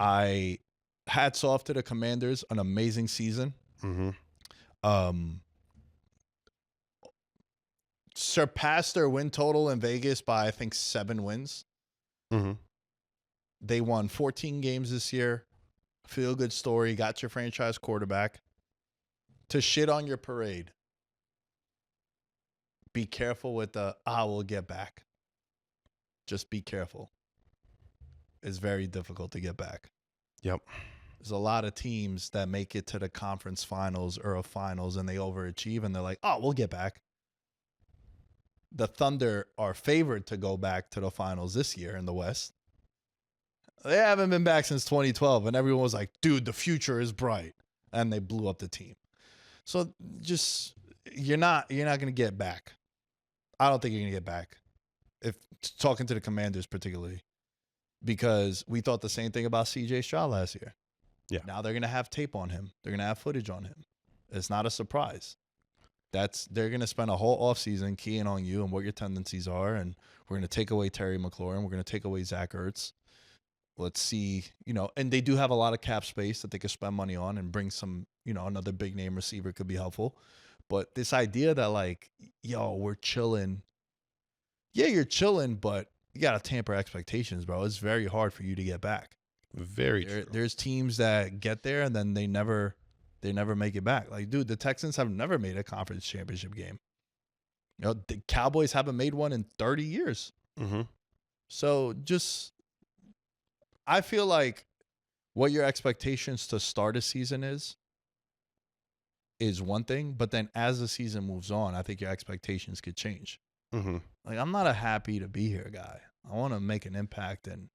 Hats off to the Commanders. An amazing season. Mm-hmm. Surpassed their win total in Vegas by, I think, 7 wins. Mm-hmm. They won 14 games this year. Feel good story. Got your franchise quarterback. To shit on your parade, be careful with the, we'll get back. Just be careful. It's very difficult to get back. Yep. There's a lot of teams that make it to the conference finals or a finals and they overachieve and they're like, we'll get back. The Thunder are favored to go back to the finals this year in the West. They haven't been back since 2012, and everyone was like, dude, the future is bright. And they blew up the team. So just, you're not going to get back. I don't think you're going to get back. If talking to the Commanders particularly, because we thought the same thing about CJ Stroud last year. Yeah. Now they're going to have tape on him. They're going to have footage on him. It's not a surprise. They're going to spend a whole offseason keying on you and what your tendencies are. And we're going to take away Terry McLaurin. We're going to take away Zach Ertz. Let's see, and they do have a lot of cap space that they could spend money on and bring some, another big name receiver could be helpful. But this idea that like, we're chilling. Yeah, you're chilling, but you got to tamper expectations, bro. It's very hard for you to get back. Very true. There's teams that get there and then they never make it back. Like, dude, the Texans have never made a conference championship game. The Cowboys haven't made one in 30 years. Mm-hmm. So I feel like what your expectations to start a season is one thing, but then as the season moves on, I think your expectations could change. Mm-hmm. Like, I'm not a happy to be here guy. I want to make an impact and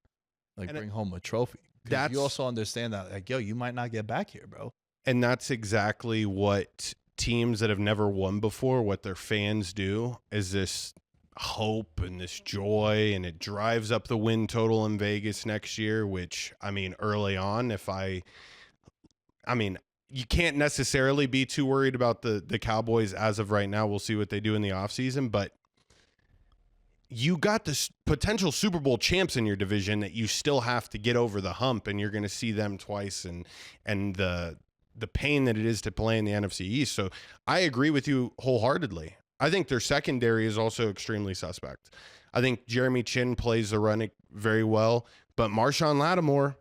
bring home a trophy. You also understand that, like, you might not get back here, bro. And that's exactly what teams that have never won before, what their fans do, is this hope and this joy, and it drives up the win total in Vegas next year, which, early on, you can't necessarily be too worried about the Cowboys as of right now. We'll see what they do in the offseason, but you got this potential Super Bowl champs in your division that you still have to get over the hump, and you're going to see them twice, and the pain that it is to play in the NFC East. So I agree with you wholeheartedly. I think their secondary is also extremely suspect. I think Jeremy Chin plays the run very well, but Marshawn Lattimore,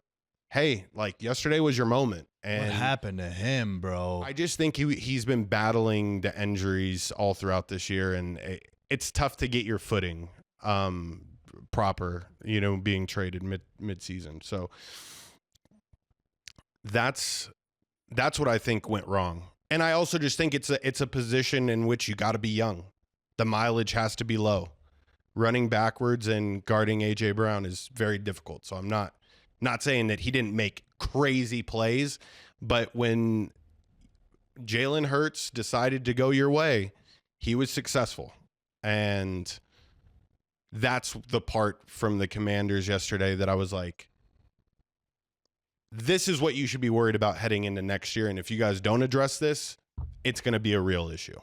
hey, like, yesterday was your moment. And what happened to him, bro? I just think he's been battling the injuries all throughout this year, and it's tough to get your footing. proper, being traded mid-season. So that's what I think went wrong. And I also just think it's a position in which you got to be young. The mileage has to be low. Running backwards and guarding AJ Brown is very difficult. So I'm not saying that he didn't make crazy plays, but when Jalen Hurts decided to go your way, he was successful. And that's the part from the Commanders yesterday that I was like, this is what you should be worried about heading into next year. And if you guys don't address this, it's going to be a real issue.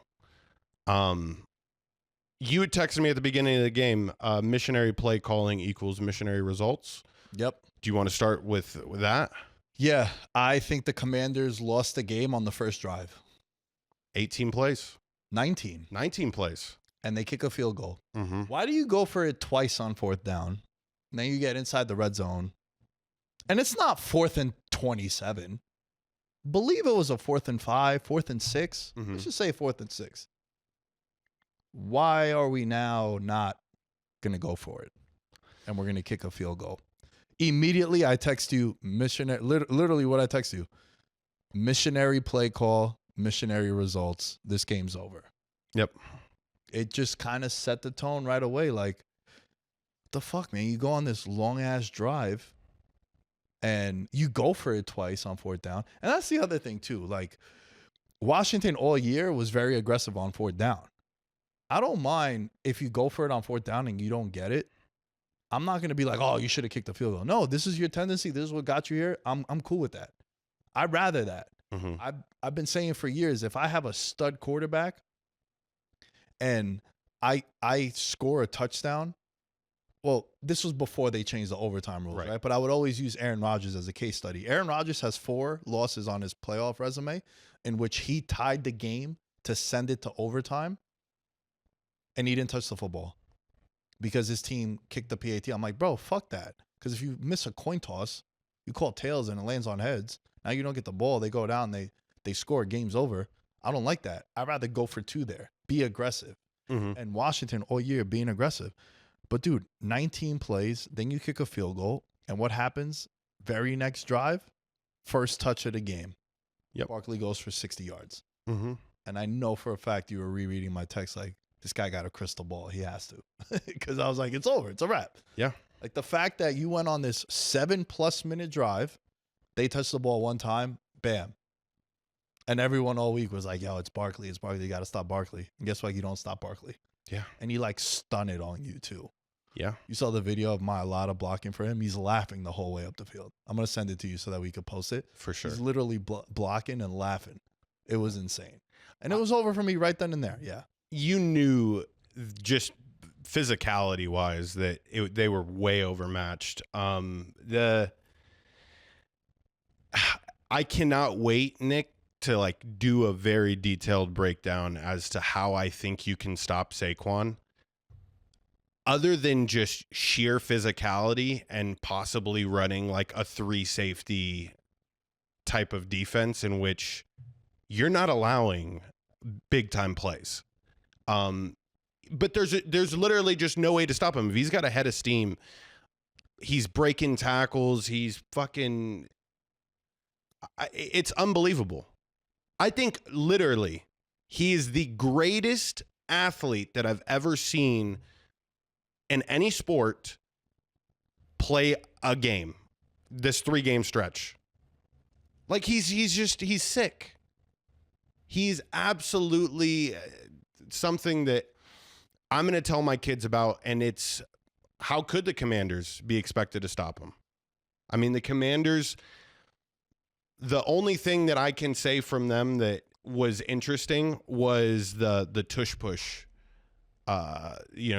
You had texted me at the beginning of the game, missionary play calling equals missionary results. Yep. Do you want to start with that? Yeah, I think the Commanders lost the game on the first drive. 18 plays. 19. 19 plays. And they kick a field goal. Mm-hmm. Why do you go for it twice on fourth down? Then you get inside the red zone. And it's not 4th and 27. Believe it was a 4th and 5, 4th and 6. Mm-hmm. Let's just say 4th and 6. Why are we now not going to go for it? And we're going to kick a field goal. Immediately, I text you, missionary. Literally what I text you. Missionary play call, missionary results. This game's over. Yep. It just kind of set the tone right away. Like, what the fuck, man? You go on this long-ass drive, and you go for it twice on fourth down. And that's the other thing, too. Like, Washington all year was very aggressive on fourth down. I don't mind if you go for it on fourth down and you don't get it. I'm not going to be like, oh, you should have kicked the field goal. No, this is your tendency. This is what got you here. I'm cool with that. I'd rather that. Mm-hmm. I've been saying for years, if I have a stud quarterback and I score a touchdown, well, this was before they changed the overtime rules, right? But I would always use Aaron Rodgers as a case study. Aaron Rodgers has 4 losses on his playoff resume in which he tied the game to send it to overtime, and he didn't touch the football because his team kicked the PAT. I'm like, bro, fuck that. Because if you miss a coin toss, you call tails and it lands on heads. Now you don't get the ball. They go down. They score. Game's over. I don't like that. I'd rather go for 2 there. Be aggressive. Mm-hmm. And Washington all year being aggressive. But, dude, 19 plays, then you kick a field goal. And what happens? Very next drive, first touch of the game. Yep. Barkley goes for 60 yards. Mm-hmm. And I know for a fact you were rereading my text like, this guy got a crystal ball. He has to. Because I was like, it's over. It's a wrap. Yeah. Like the fact that you went on this 7+ minute drive, they touched the ball one time, bam. And everyone all week was like, yo, it's Barkley. It's Barkley. You got to stop Barkley. And guess what? You don't stop Barkley. Yeah. And he like stunned it on you too. Yeah. You saw the video of Mailata blocking for him. He's laughing the whole way up the field. I'm going to send it to you so that we could post it. For sure. He's literally blocking and laughing. It was insane. And it was over for me right then and there. Yeah. You knew just physicality wise that they were way overmatched. I cannot wait, Nick, to like do a very detailed breakdown as to how I think you can stop Saquon. Other than just sheer physicality and possibly running like a 3 safety type of defense in which you're not allowing big time plays. But there's literally just no way to stop him. If he's got a head of steam, he's breaking tackles. He's fucking, it's unbelievable. I think literally he is the greatest athlete that I've ever seen in any sport play a game, this 3-game stretch. Like he's sick. He's absolutely something that I'm going to tell my kids about, and it's how could the Commanders be expected to stop him? I mean, the Commanders, the only thing that I can say from them that was interesting was the tush push,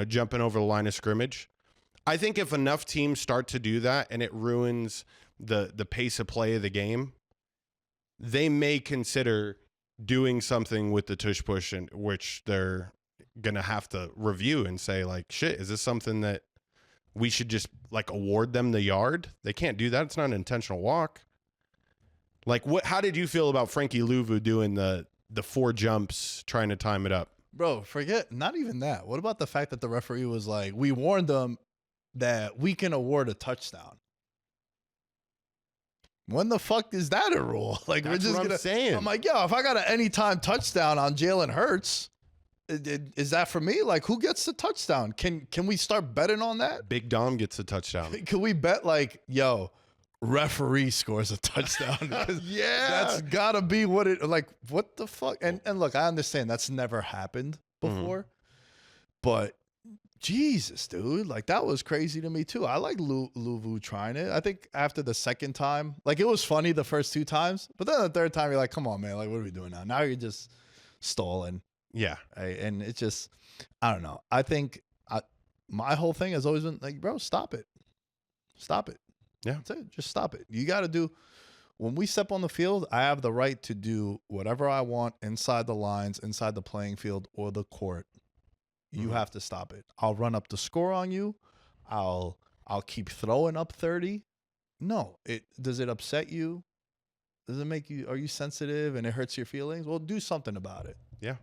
jumping over the line of scrimmage. I think if enough teams start to do that and it ruins the pace of play of the game, they may consider doing something with the tush push, in which they're going to have to review and say like, shit, is this something that we should just like award them the yard? They can't do that. It's not an intentional walk. Like how did you feel about Frankie Louvu doing the 4 jumps trying to time it up? Bro, forget, not even that. What about the fact that the referee was like, we warned them that we can award a touchdown. When the fuck is that a rule? Like, That's we're just what I'm gonna. saying. I'm like, yo, if I got an anytime touchdown on Jalen Hurts, is that for me? Like, who gets the touchdown? Can we start betting on that? Big Dom gets a touchdown. Can we bet like, yo, referee scores a touchdown? Yeah. That's gotta be what it like. What the fuck? And look, I understand that's never happened before, but Jesus, dude, like that was crazy to me too. I like Luvu trying it. I think after the second time, like it was funny the first 2 times, but then the third time you're like, come on, man, like what are we doing now? Now you're just stalling. Yeah. Right? And it's just, I don't know. I think my whole thing has always been like, bro, stop it. Stop it. Yeah. That's it. Just stop it. You got to do, when we step on the field, I have the right to do whatever I want inside the lines, inside the playing field or the court. You have to stop it. I'll run up the score on you. I'll keep throwing up 30. No, does it upset you? Does it make you, are you sensitive and it hurts your feelings? Well, do something about it. Yeah.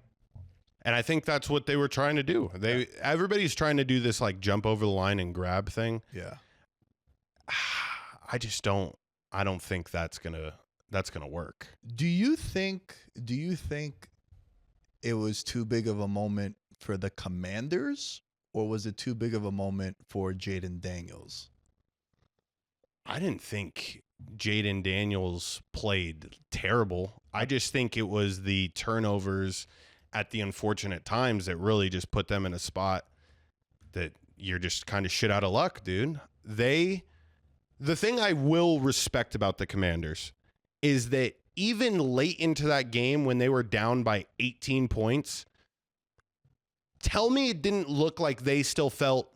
And I think that's what they were trying to do. Everybody's trying to do this like jump over the line and grab thing. Yeah. I don't think that's gonna work. Do you think it was too big of a moment for the Commanders, or was it too big of a moment for Jayden Daniels? I didn't think Jayden Daniels played terrible. I just think it was the turnovers at the unfortunate times that really just put them in a spot that you're just kind of shit out of luck, dude. The thing I will respect about the Commanders is that even late into that game when they were down by 18 points, tell me it didn't look like they still felt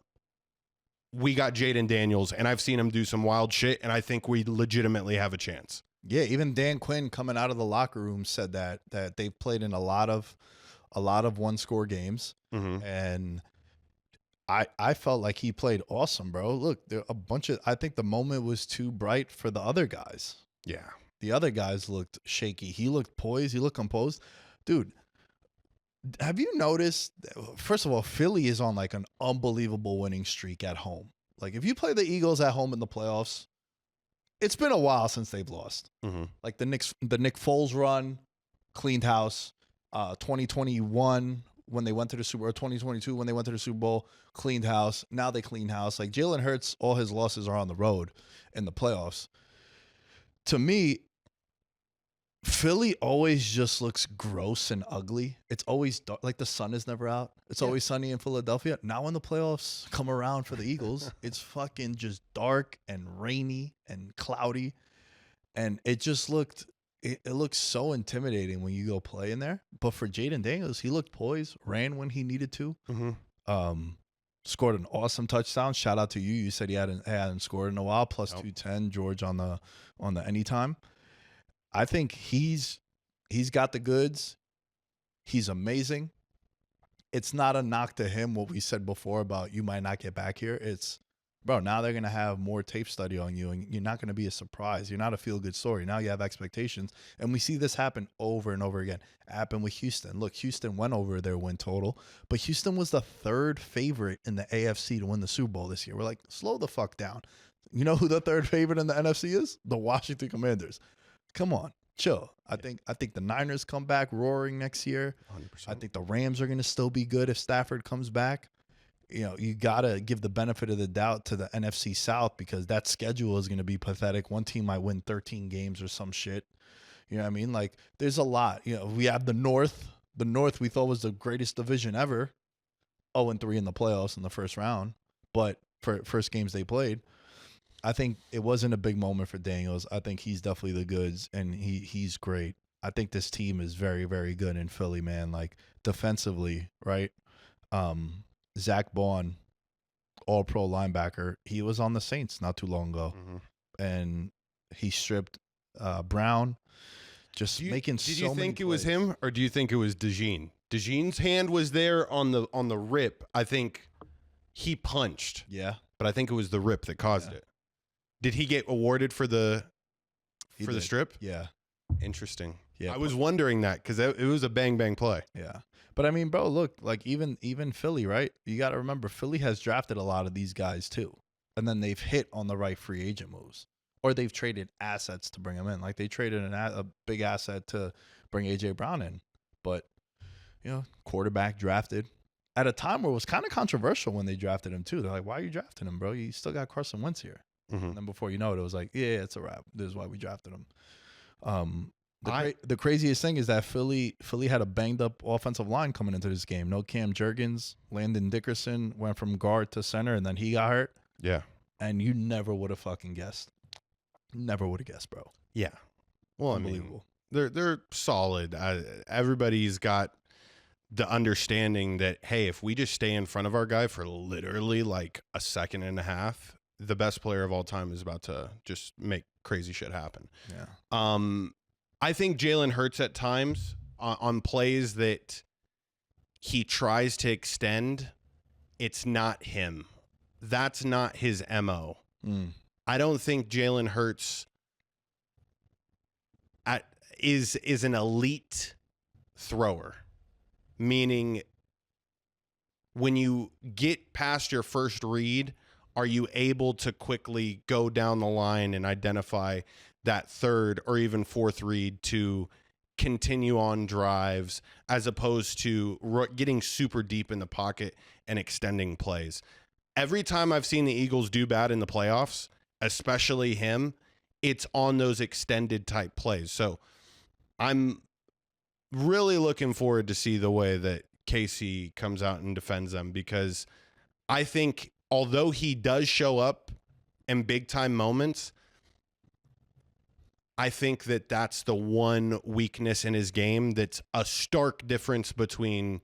we got Jayden Daniels and I've seen him do some wild shit and I think we legitimately have a chance. Yeah, even Dan Quinn coming out of the locker room said that they've played in a lot of one-score games, and I felt like he played awesome, bro. Look, there a bunch of, I think the moment was too bright for the other guys. Yeah. The other guys looked shaky. He looked poised. He looked composed. Dude, have you noticed, first of all, Philly is on like an unbelievable winning streak at home. Like if you play the Eagles at home in the playoffs, it's been a while since they've lost. Like the Nick Foles run, cleaned house. 2021 when they went to the Super Bowl, 2022 when they went to the Super Bowl, cleaned house. Now they clean house. Like Jalen Hurts, all his losses are on the road in the playoffs. To me, Philly always just looks gross and ugly. It's always dark. Like the sun is never out. It's always sunny in Philadelphia. Now when the playoffs come around for the Eagles, it's fucking just dark and rainy and cloudy. And it just looked, it looks so intimidating when you go play in there. But for Jayden Daniels, he looked poised, ran when he needed to. Scored an awesome touchdown. Shout out to you. You said he hadn't scored in a while. Plus 210, George on the anytime. I think he's got the goods. He's amazing. It's not a knock to him what we said before about you might not get back here. It's, bro, now they're going to have more tape study on you, and you're not going to be a surprise. You're not a feel-good story. Now you have expectations, and we see this happen over and over again. It happened with Houston. Look, Houston went over their win total, but Houston was the third favorite in the AFC to win the Super Bowl this year. We're like, slow the fuck down. You know who the third favorite in the NFC is? The Washington Commanders. Come on, chill. I think the Niners come back roaring next year. 100%. I think the Rams are going to still be good if Stafford comes back. You know, you got to give the benefit of the doubt to the NFC South because that schedule is going to be pathetic. One team might win 13 games or some shit. You know what I mean? Like, there's a lot. You know, we have the North. The North we thought was the greatest division ever. 0-3 in the playoffs in the first round. But for first games they played, I think it wasn't a big moment for Daniels. I think he's definitely the goods, and he's great. I think this team is very, very good in Philly, man. Like, defensively, right? Zach Bond, all-pro linebacker, he was on the Saints not too long ago, and he stripped Brown, just making so many Did you think it was plays. him, or do you think it was DeJean? DeJean's hand was there on the rip. I think he punched. Yeah. But I think it was the rip that caused it. Did he get awarded for the strip? Yeah. Interesting. Yeah. I was wondering that because it was a bang play. Yeah. But I mean, bro, look, like even Philly, right? You got to remember, Philly has drafted a lot of these guys too. and then they've hit on the right free agent moves, or they've traded assets to bring him in. Like they traded a big asset to bring AJ Brown in, but quarterback drafted at a time where it was kind of controversial when they drafted him too. They're like, "Why are you drafting him, bro? You still got Carson Wentz here." Mm-hmm. And then before you know it, it was like, "Yeah, it's a wrap. This is why we drafted him." The craziest thing is that Philly had a banged up offensive line coming into this game. No Cam Jurgens, Landon Dickerson went from guard to center, and then he got hurt. Yeah, and you never would have fucking guessed. Never would have guessed, bro. Yeah, well, Unbelievable. I mean, they're solid. Everybody's got the understanding that, hey, if we just stay in front of our guy for literally like a second and a half, the best player of all time is about to just make crazy shit happen. Yeah. I think Jalen Hurts at times on plays that he tries to extend, it's not him. That's not his MO. I don't think Jalen Hurts is an elite thrower, meaning when you get past your first read, are you able to quickly go down the line and identify that third or even fourth read to continue on drives as opposed to getting super deep in the pocket and extending plays? Every time I've seen the Eagles do bad in the playoffs, especially him, it's on those extended type plays. So I'm really looking forward to see the way that Casey comes out and defends them, because I think although he does show up in big time moments, I think that that's the one weakness in his game that's a stark difference between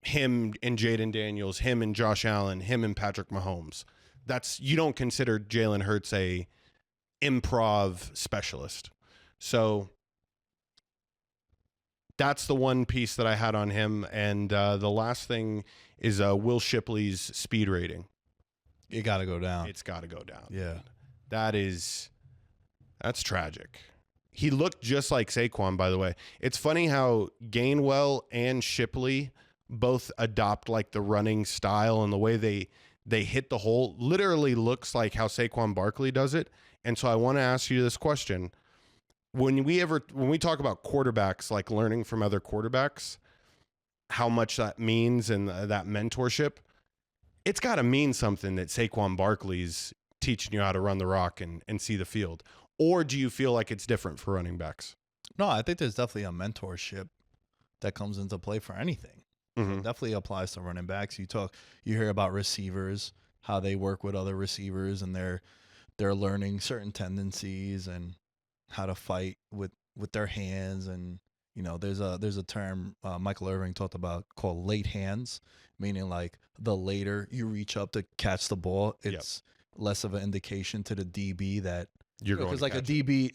him and Jayden Daniels, him and Josh Allen, him and Patrick Mahomes. You don't consider Jalen Hurts a improv specialist. So that's the one piece that I had on him. And the last thing is Will Shipley's speed rating. It got to go down. It's got to go down. Yeah. That's tragic. He looked just like Saquon, by the way. It's funny how Gainwell and Shipley both adopt like the running style, and the way they hit the hole literally looks like how Saquon Barkley does it. And so I want to ask you this question. When we talk about quarterbacks, like learning from other quarterbacks, how much that means and that mentorship, it's got to mean something that Saquon Barkley's teaching you how to run the rock and see the field. Or do you feel like it's different for running backs? No, I think there's definitely a mentorship that comes into play for anything. Mm-hmm. It definitely applies to running backs. You hear about receivers, how they work with other receivers, and they're learning certain tendencies and how to fight with their hands. And there's a term Michael Irvin talked about called late hands, meaning like the later you reach up to catch the ball, it's less of an indication to the DB that you're going, because like a DB,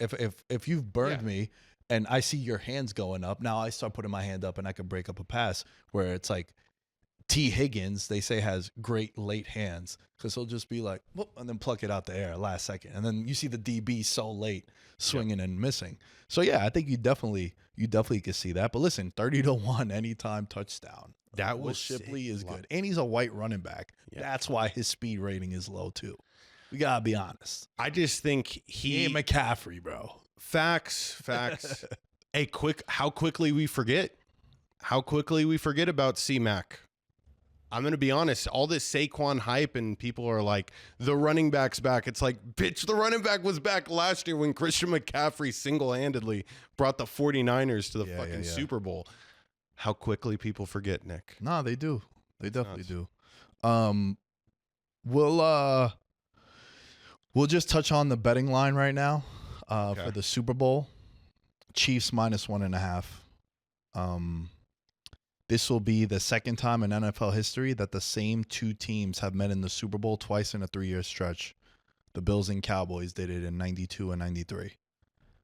if you've burned me and I see your hands going up, now I start putting my hand up and I can break up a pass. Where it's like T. Higgins, they say, has great late hands because he'll just be like, whoop, and then pluck it out the air last second, and then you see the DB so late swinging and missing. So yeah, I think you definitely could see that. But listen, 30-1 anytime touchdown. That Will was Shipley sick. is good, and he's a white running back. Yeah. That's why his speed rating is low too. We gotta be honest. I just think He ain't McCaffrey, bro. Facts. How quickly we forget about C-Mac. I'm going to be honest. All this Saquon hype and people are like, the running back's back. It's like, bitch, the running back was back last year when Christian McCaffrey single-handedly brought the 49ers to the fucking Super Bowl. How quickly people forget, Nick. No, they do. They definitely do. We'll just touch on the betting line right now for the Super Bowl. Chiefs -1.5. This will be the second time in NFL history that the same two teams have met in the Super Bowl twice in a 3-year stretch. The Bills and Cowboys did it in 92 and 93.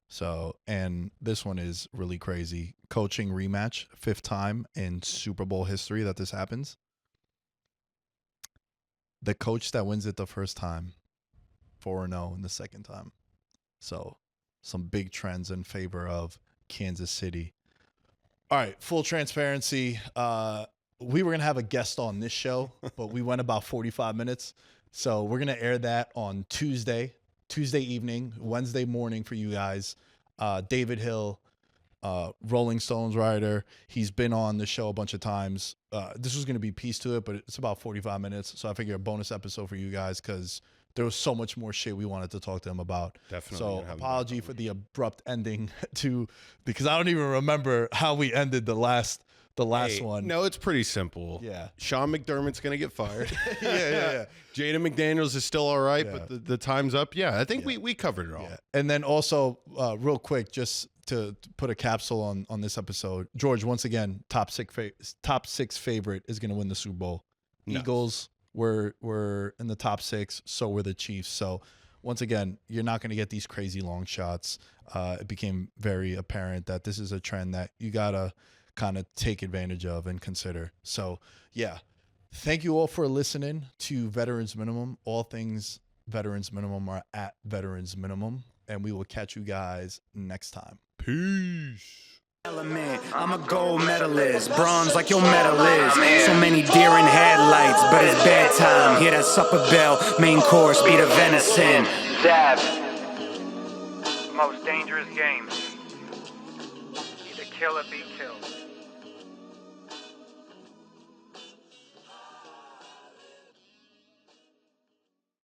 So, and this one is really crazy. Coaching rematch, 5th time in Super Bowl history that this happens. The coach that wins it the first time, 4-0 in the second time. So, some big trends in favor of Kansas City. All right, full transparency. We were going to have a guest on this show, but we went about 45 minutes So we're gonna air that on Tuesday evening, Wednesday morning for you guys. David Hill, Rolling Stones writer. He's been on the show a bunch of times. This was gonna be piece to it, but it's about 45 minutes. So I figure a bonus episode for you guys because there was so much more shit we wanted to talk to him about. Definitely. So apology for the abrupt ending because I don't even remember how we ended the last one. No, it's pretty simple. Yeah. Sean McDermott's going to get fired. yeah. Jayden McDaniels is still all right, Yeah. but the time's up. Yeah, I think we covered it all. Yeah. And then also, real quick, just to put a capsule on this episode, George, once again, top six favorite is going to win the Super Bowl. Nuts. Eagles were in the top 6, so were the Chiefs. So once again, you're not going to get these crazy long shots. It became very apparent that this is a trend that you got to kind of take advantage of and consider. So, yeah. Thank you all for listening to Veterans Minimum. All things Veterans Minimum are at Veterans Minimum, and we will catch you guys next time. Peace. I'm a gold medalist, bronze like your medal is. So many deer in headlights, but it's bedtime. Hear that supper bell, main course, be the venison. Dab. Most dangerous game. Either kill or be killed.